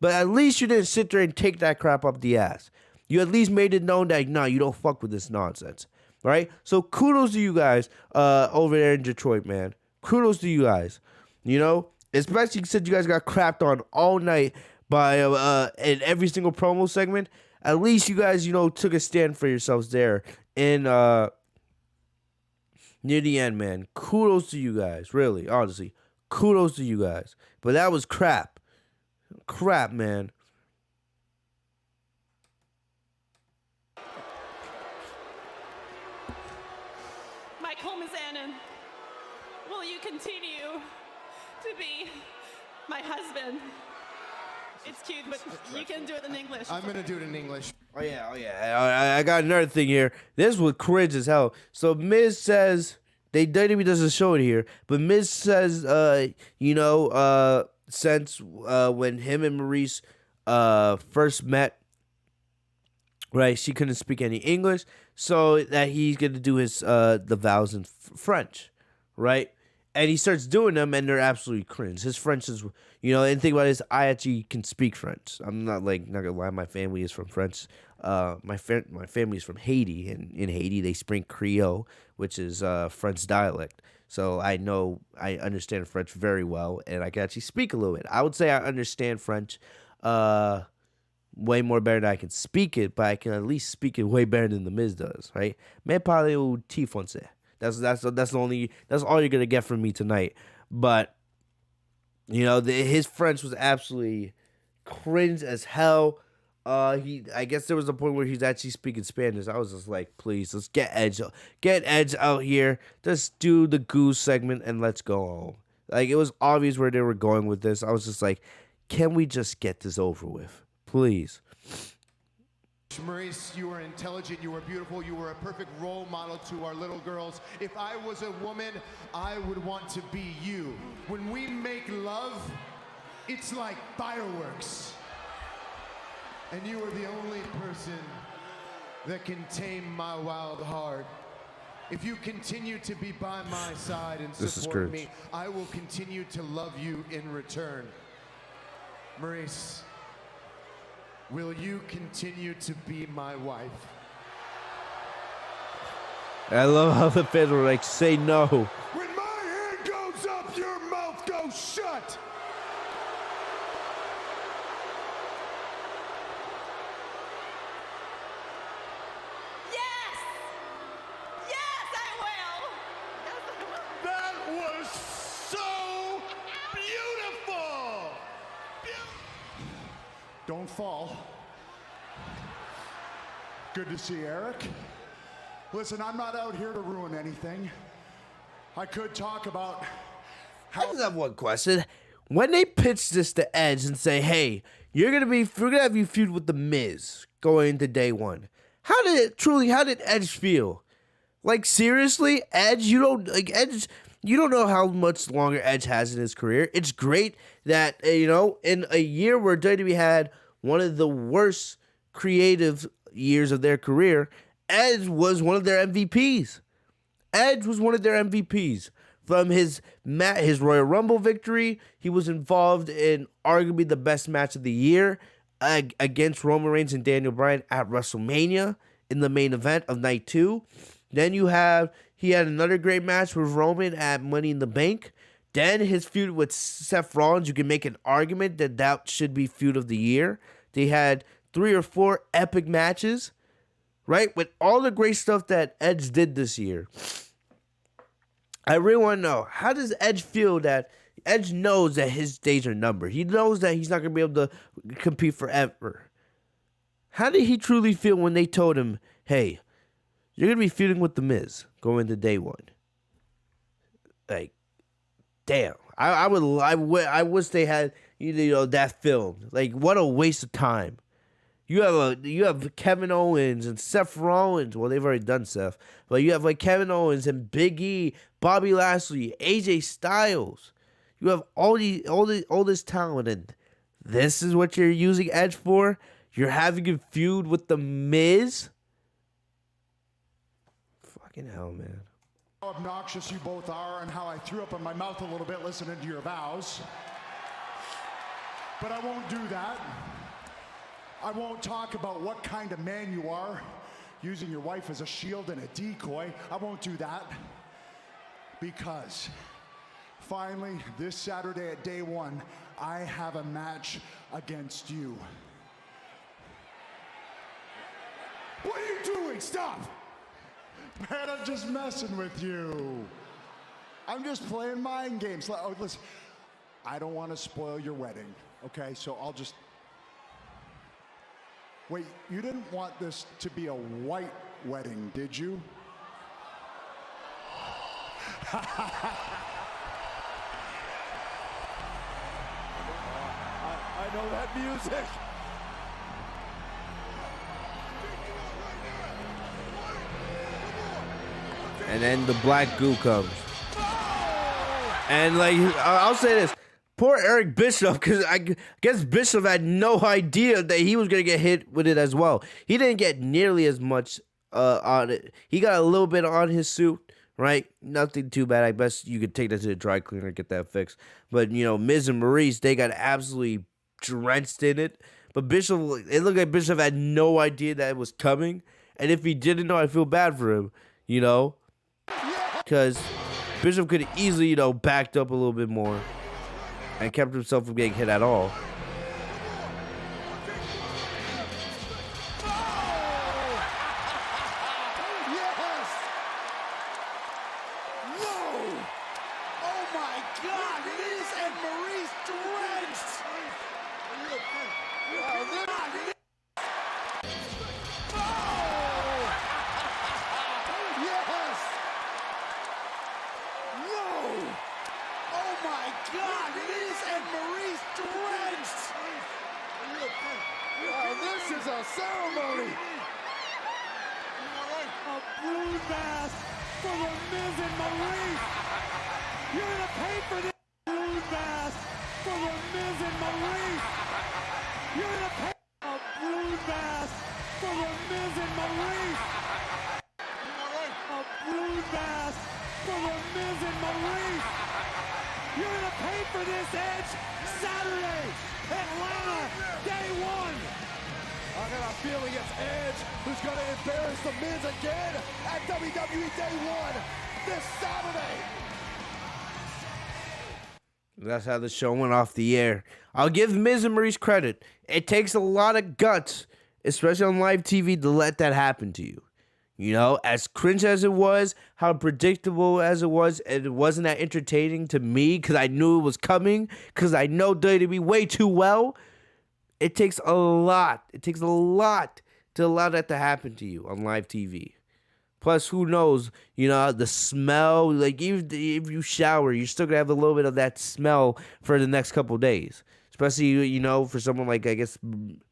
But at least you didn't sit there and take that crap up the ass. You at least made it known that you don't fuck with this nonsense. Right? So kudos to you guys over there in Detroit, man. Kudos to you guys. Especially since you guys got crapped on all night by in every single promo segment. At least you guys, took a stand for yourselves there in near the end, man. Kudos to you guys. Really, honestly. Kudos to you guys. But that was crap. Crap, man. Will you continue to be my husband? It's cute, but you can do it in English. I'm going to do it in English. Oh, yeah. I got another thing here. This was cringe as hell. So Miz says, WWE doesn't show it here, but Miz says, since when him and Maurice first met, right, she couldn't speak any English, so that he's going to do his the vows in French, right? And he starts doing them, and they're absolutely cringe. His French is, and think about it, is I actually can speak French. I'm not gonna lie, my family is from France. My family is from Haiti, and in Haiti they speak Creole, which is French dialect. So I understand French very well, and I can actually speak a little bit. I would say I understand French way more better than I can speak it, but I can at least speak it way better than The Miz does, right? Mais parlez-vous petit français? That's all you're gonna get from me tonight. But his French was absolutely cringe as hell. I guess there was a point where he's actually speaking Spanish. I was just like, please, let's get Edge out here. Just do the Goose segment and let's go home. Like, it was obvious where they were going with this. I was just like, can we just get this over with, please? Maurice, you were intelligent, you were beautiful, you were a perfect role model to our little girls. If I was a woman, I would want to be you. When we make love, it's like fireworks. And you are the only person that can tame my wild heart. If you continue to be by my side and support me, I will continue to love you in return. Maurice, will you continue to be my wife? I love how the fans were like, say no. When my hand goes up, your mouth goes shut. Yes! Yes, I will! That was so beautiful! Don't fall. Good to see Eric. Listen, I'm not out here to ruin anything. I could talk about I just have one question. When they pitch this to Edge and say, hey, we're gonna have you feud with The Miz going into day one. How did Edge feel? Like, seriously, Edge, you don't know how much longer Edge has in his career. It's great that, in a year where WWE had one of the worst creative years of their career, Edge was one of their MVPs. Edge was one of their MVPs. From his Royal Rumble victory, he was involved in arguably the best match of the year against Roman Reigns and Daniel Bryan at WrestleMania in the main event of night 2. Then he had another great match with Roman at Money in the Bank. Then his feud with Seth Rollins, you can make an argument that should be feud of the year. They had 3 or 4 epic matches, right? With all the great stuff that Edge did this year. I really want to know, how does Edge feel that Edge knows that his days are numbered? He knows that he's not going to be able to compete forever. How did he truly feel when they told him, hey, you're going to be feuding with The Miz going into day one? Like, damn. I wish they had that filmed. Like, what a waste of time. You have Kevin Owens and Seth Rollins. Well, they've already done Seth, but you have like Kevin Owens and Big E, Bobby Lashley, AJ Styles. You have all this talent, and this is what you're using Edge for. You're having a feud with The Miz. Fucking hell, man. How obnoxious you both are, and how I threw up in my mouth a little bit listening to your vows. But I won't do that. I won't talk about what kind of man you are, using your wife as a shield and a decoy. I won't do that. Because finally, this Saturday at day one, I have a match against you. What are you doing? Stop! Man, I'm just messing with you. I'm just playing mind games. Oh, listen, I don't want to spoil your wedding, okay? So I'll just... Wait, you didn't want this to be a white wedding, did you? I know that music. And then the black goo comes. And like, I'll say this. Poor Eric Bischoff, because I guess Bischoff had no idea that he was going to get hit with it as well. He didn't get nearly as much on it. He got a little bit on his suit, right? Nothing too bad. I guess you could take that to the dry cleaner and get that fixed. But, Miz and Maurice, they got absolutely drenched in it. But Bischoff, it looked like Bischoff had no idea that it was coming. And if he didn't know, I feel bad for him, because Bischoff could have easily, backed up a little bit more and kept himself from getting hit at all. Yes! No! Oh my God! Miz and Maurice drenched! Yes! No! Oh my God! Miz and Maurice drenched! mask for the Miz and Maurice. You're gonna pay for this balloon mask for the Miz and Maurice. You're gonna pay a balloon mask for the Miz and Maurice. A balloon mask for the Miz and Maurice. You're gonna pay for this, Edge. Saturday, Atlanta, day one. I got a feeling it's Edge who's going to embarrass the Miz again at WWE Day 1 this Saturday. That's how the show went off the air. I'll give Miz and Maurice credit. It takes a lot of guts, especially on live TV, to let that happen to you. You know, as cringe as it was, how predictable as it wasn't that entertaining to me because I knew it was coming, because I know WWE way too well. It takes a lot. It takes a lot to allow that to happen to you on live TV. Plus, who knows, you know, the smell, like even if you shower, you're still going to have a little bit of that smell for the next couple days. Especially, you know, for someone like, I guess,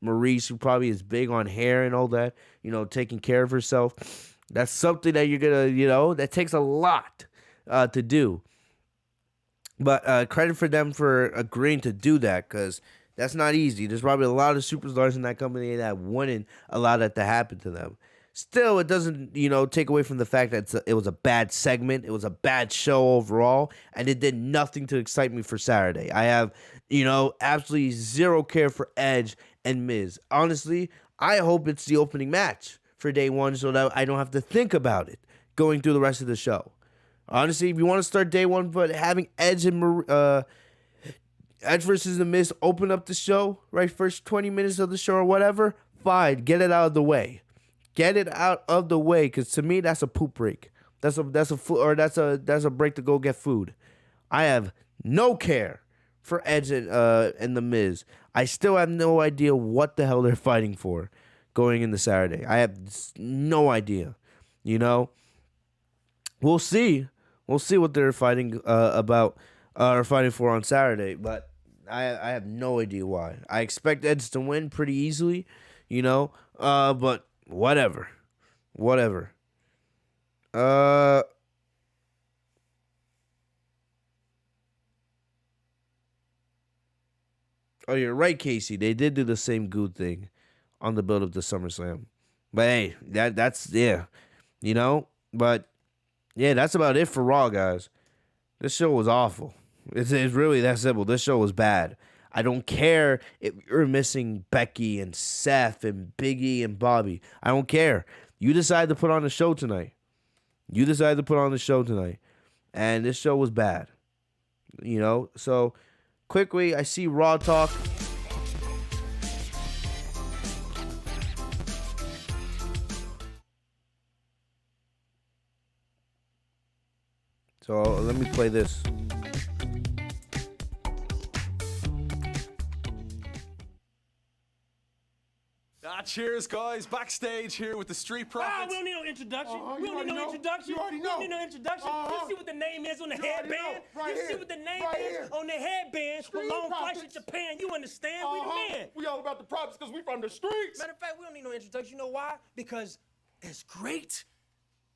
Maurice, who probably is big on hair and all that, you know, taking care of herself. That's something that you're going to, you know, that takes a lot to do. But credit for them for agreeing to do that, because that's not easy. There's probably a lot of superstars in that company that wouldn't allow that to happen to them. Still, it doesn't, you know, take away from the fact that it was a bad segment. It was a bad show overall, and it did nothing to excite me for Saturday. I have, you know, absolutely zero care for Edge and Miz. Honestly, I hope it's the opening match for day one so that I don't have to think about it going through the rest of the show. Honestly, if you want to start day one, but having Edge and Edge versus The Miz open up the show, right, first 20 minutes of the show or whatever, fine, get it out of the way. Get it out of the way, because to me that's a poop break. That's a break to go get food. I have no care for Edge and The Miz. I still have no idea what the hell they're fighting for going into Saturday. I have no idea. You know, we'll see. We'll see what they're fighting about or fighting for on Saturday. But I have no idea why. I expect Edge to win pretty easily. You know, but. Whatever. Oh, you're right, Casey. They did do the same good thing on the build up to SummerSlam. But hey, that's yeah. You know? But yeah, that's about it for Raw, guys. This show was awful. It's really that simple. This show was bad. I don't care if you're missing Becky and Seth and Big E and Bobby. I don't care. You decide to put on the show tonight. And this show was bad. You know? So, quickly, I see Raw Talk. So, let me play this. Cheers, guys. Backstage here with the Street Profits. We don't need no introduction. We don't need no introduction. You already know. We don't need no introduction. You see what the name is on the headband? You see what the name is on the headband? For long flights to Japan. You understand? We the man. We all about the profits because we from the streets. Matter of fact, we don't need no introduction. You know why? Because as great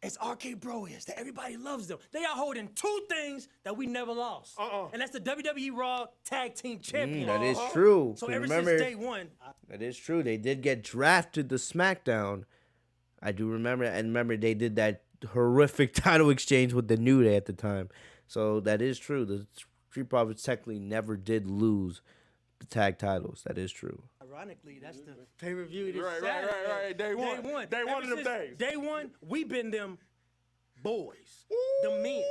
as RK Bro is, that everybody loves them, they are holding two things that we never lost. And that's the WWE Raw Tag Team Champion. That is true. So ever since day one. That is true. They did get drafted to SmackDown. I do remember. And remember, they did that horrific title exchange with the New Day at the time. So that is true. The Street Profits technically never did lose the tag titles. That is true. Ironically, that's the pay-per-view this Right. Day one. Day one of them days. Day one, we been them boys. The men.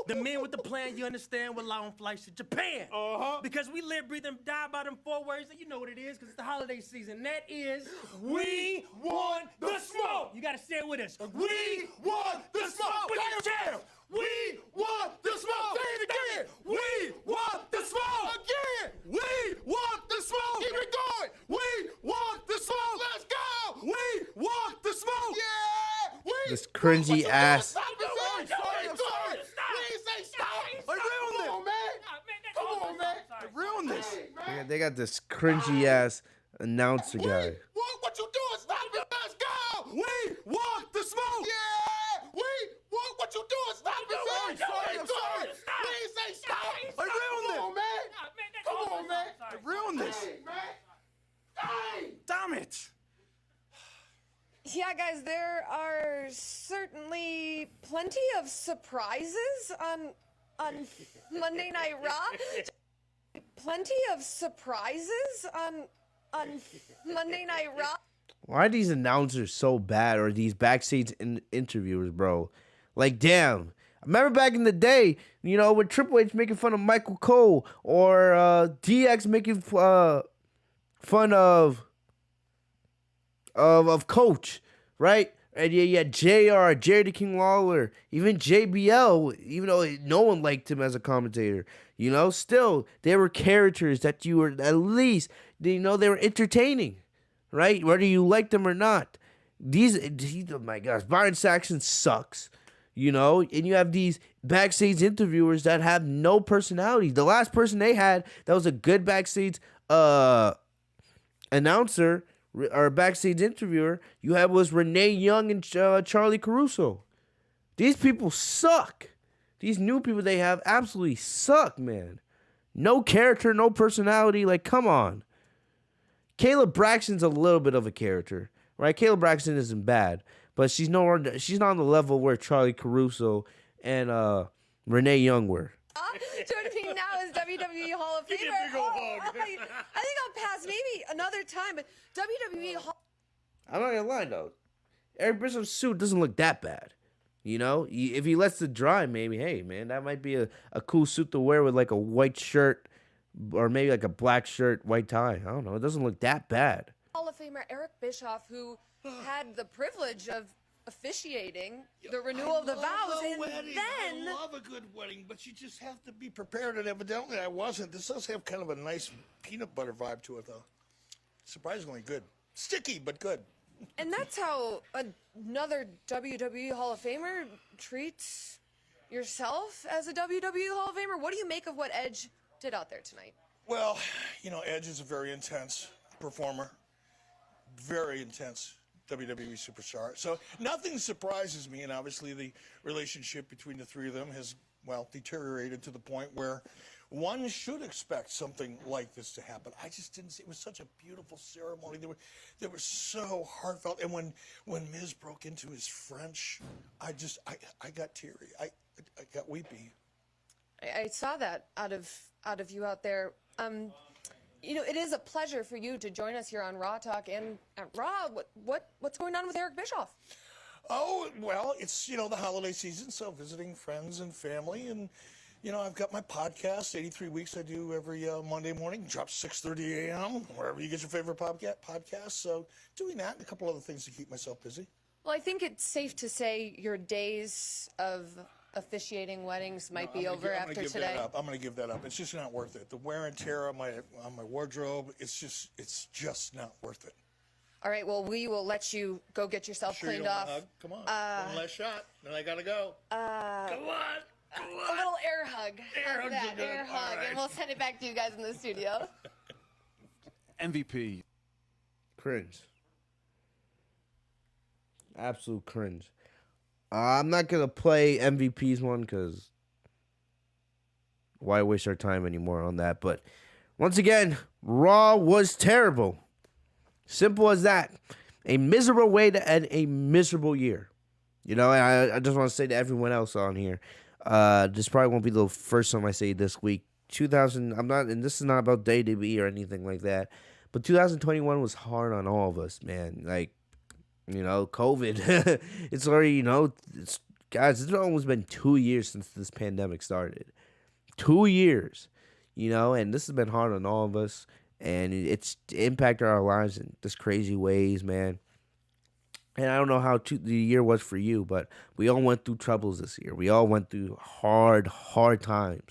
The men with the plan, you understand, with long flights to Japan. Because we live, breathe, and die by them 4 words, and you know what it is, because it's the holiday season. That is, we want the smoke. You got to say it with us. We want the smoke. Jam. We want the smoke. Say it again. We want the smoke. Again. We want the smoke. Keep it going. We want the smoke. Let's go. We want the smoke. Yeah. This cringy ass. Stop. I'm sorry. We ain't say stop. I ruined it. Come on, man. I ruined this. They got this cringy ass announcer guy. What you doing? Stop it. Let's go. We want the smoke. Yeah. Yeah, guys, there are certainly plenty of surprises on Monday Night Raw. Plenty of surprises on Monday Night Raw. Why are these announcers so bad, or these backstage interviewers, bro? Like, damn. I remember back in the day, you know, with Triple H making fun of Michael Cole, or DX making fun of Coach, right? And you had JR, Jerry the King Lawler, even JBL, even though no one liked him as a commentator, you know, still, they were characters that you were, at least, you know, they were entertaining, right? Whether you liked them or not. Oh my gosh, Byron Saxton sucks, you know, and you have these backstage interviewers that have no personality. The last person they had that was a good backstage announcer or backstage interviewer you had was Renee Young and Charlie Caruso. These people suck. These new people they have absolutely suck, man. No character, no personality. Like, come on. Kayla Braxton's a little bit of a character, right? Kayla Braxton isn't bad, but she's not on the level where Charlie Caruso and Renee Young were. Joining me now is WWE Hall of Famer. I think I'll pass maybe another time, but WWE Hall. I'm not gonna lie though, Eric Bischoff's suit doesn't look that bad. You know, if he lets it dry, maybe, hey man, that might be a cool suit to wear with like a white shirt, or maybe like a black shirt, white tie. I don't know. It doesn't look that bad. Hall of Famer Eric Bischoff, who had the privilege of officiating the renewal of the vows, and then I love a good wedding, but you just have to be prepared, and evidently I wasn't. This does have kind of a nice peanut butter vibe to it, though. Surprisingly good. Sticky, but good. And that's how another WWE Hall of Famer treats yourself as a WWE Hall of Famer. What do you make of what Edge did out there tonight? Well, you know, Edge is a very intense performer. Very intense WWE superstar. So nothing surprises me, and obviously the relationship between the three of them has, well, deteriorated to the point where one should expect something like this to happen. I just didn't see. It was such a beautiful ceremony. They were so heartfelt. And when Miz broke into his French, I got teary. I got weepy. I saw that out of you out there. You know, it is a pleasure for you to join us here on Raw Talk and at Raw. What's going on with Eric Bischoff? Oh, well, it's, you know, the holiday season, so visiting friends and family. And, you know, I've got my podcast, 83 Weeks I do every Monday morning. Drops 6:30 a.m., wherever you get your favorite podcast. So doing that and a couple other things to keep myself busy. Well, I think it's safe to say your days of officiating weddings might be over after today. I'm going to give that up. It's just not worth it. The wear and tear on my wardrobe, it's just not worth it. All right, well, we will let you go get yourself cleaned off. Come on. One last shot, then I got to go. Come on. A little air hug. Air hug, and we'll send it back to you guys in the studio. MVP. Cringe. Absolute cringe. I'm not going to play MVP's one because why waste our time anymore on that? But once again, Raw was terrible. Simple as that. A miserable way to end a miserable year. You know, I just want to say to everyone else on here, this probably won't be the first time I say this week. And this is not about WWE or anything like that, but 2021 was hard on all of us, man. Like, you know, COVID. It's already, you know, guys, it's almost been 2 years since this pandemic started. 2 years, you know, and this has been hard on all of us, and it's impacted our lives in just crazy ways, man. And I don't know how the year was for you, but we all went through troubles this year. We all went through hard times.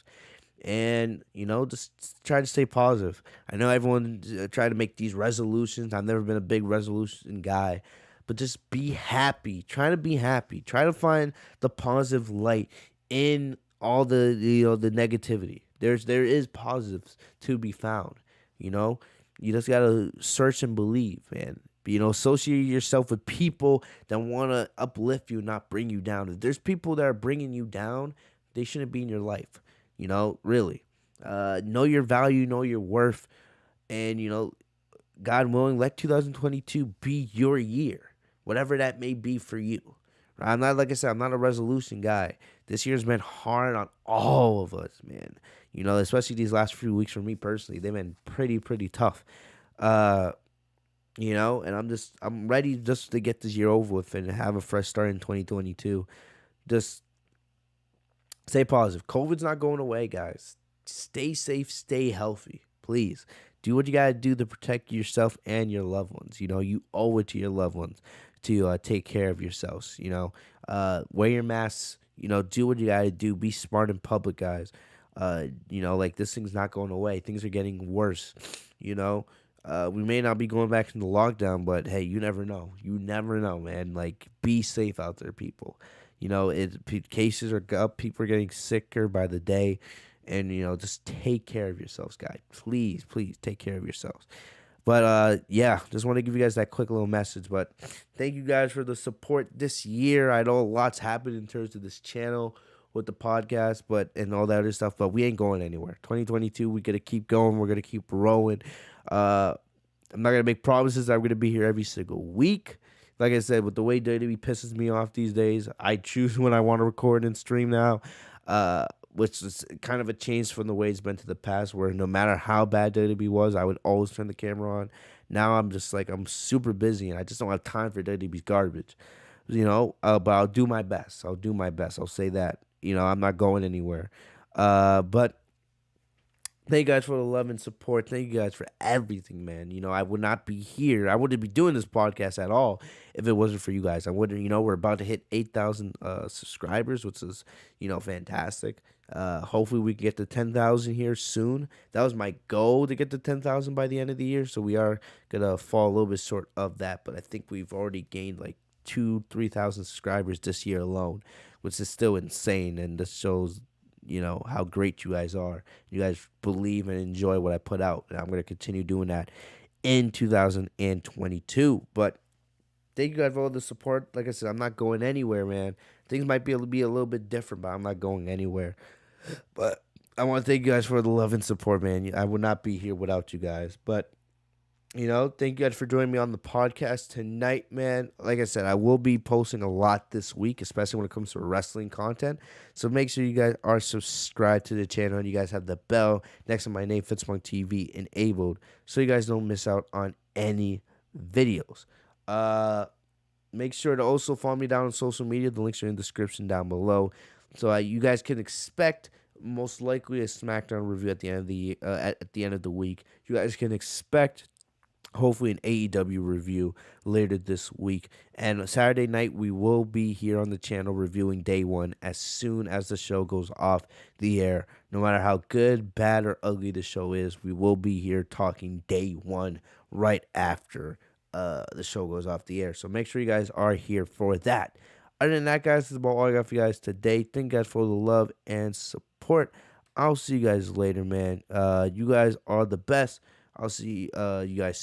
And, you know, just try to stay positive. I know everyone try to make these resolutions. I've never been a big resolution guy. But just be happy. Try to be happy. Try to find the positive light in all the, you know, the negativity. There is positives to be found. You know, you just gotta search and believe, man. You know, associate yourself with people that want to uplift you, not bring you down. If there's people that are bringing you down, they shouldn't be in your life. You know, really. Know your value, know your worth, and, you know, God willing, let 2022 be your year. whatever that may be for you. I'm not, like I said, I'm not a resolution guy. This year's been hard on all of us, man. You know, especially these last few weeks for me personally. They've been pretty tough. You know, and I'm ready just to get this year over with and have a fresh start in 2022. Just stay positive. COVID's not going away, guys. Stay safe, stay healthy, please. Do what you got to do to protect yourself and your loved ones. You know, you owe it to your loved ones to take care of yourselves. You know, wear your masks. You know, do what you got to do. Be smart in public, guys. You know, like, this thing's not going away. Things are getting worse. You know, we may not be going back into lockdown, but hey, you never know. You never know, man. Like, be safe out there, people. You know, cases are up. People are getting sicker by the day. And, you know, just take care of yourselves, guys. Please take care of yourselves. But, yeah, just want to give you guys that quick little message. But thank you guys for the support this year. I know a lot's happened in terms of this channel with the podcast and all that other stuff. But we ain't going anywhere. 2022, we got to keep going. We're going to keep rolling. I'm not going to make promises that I'm going to be here every single week. Like I said, with the way WWE pisses me off these days, I choose when I want to record and stream now. Which is kind of a change from the way it's been to the past, where no matter how bad WWE was, I would always turn the camera on. Now I'm just like, I'm super busy, and I just don't have time for WWE's garbage, you know. But I'll do my best. I'll say that. You know, I'm not going anywhere. But thank you guys for the love and support. Thank you guys for everything, man. You know, I would not be here. I wouldn't be doing this podcast at all if it wasn't for you guys. I wouldn't, you know, we're about to hit 8,000 subscribers, which is, you know, fantastic. Hopefully we can get to 10,000 here soon. That was my goal, to get to 10,000 by the end of the year. So we are going to fall a little bit short of that. But I think we've already gained like 2,000-3,000 subscribers this year alone, which is still insane. And this shows, you know, how great you guys are. You guys believe and enjoy what I put out, and I'm going to continue doing that in 2022. But thank you guys for all the support. Like I said, I'm not going anywhere, man. Things might be able to be a little bit different, but I'm not going anywhere. But I want to thank you guys for the love and support, man. I would not be here without you guys. But, you know, thank you guys for joining me on the podcast tonight, man. Like I said, I will be posting a lot this week, especially when it comes to wrestling content. So make sure you guys are subscribed to the channel and you guys have the bell next to my name, Fitzpunk TV, enabled, so you guys don't miss out on any videos. Make sure to also follow me down on social media. The links are in the description down below. So you guys can expect most likely a SmackDown review at the end of the week. You guys can expect hopefully an AEW review later this week. And Saturday night, we will be here on the channel reviewing Day 1 as soon as the show goes off the air. No matter how good, bad, or ugly the show is, we will be here talking Day 1 right after the show goes off the air. So make sure you guys are here for that. Other than that, guys, this is about all I got for you guys today. Thank you guys for the love and support. I'll see you guys later, man. You guys are the best. I'll see you guys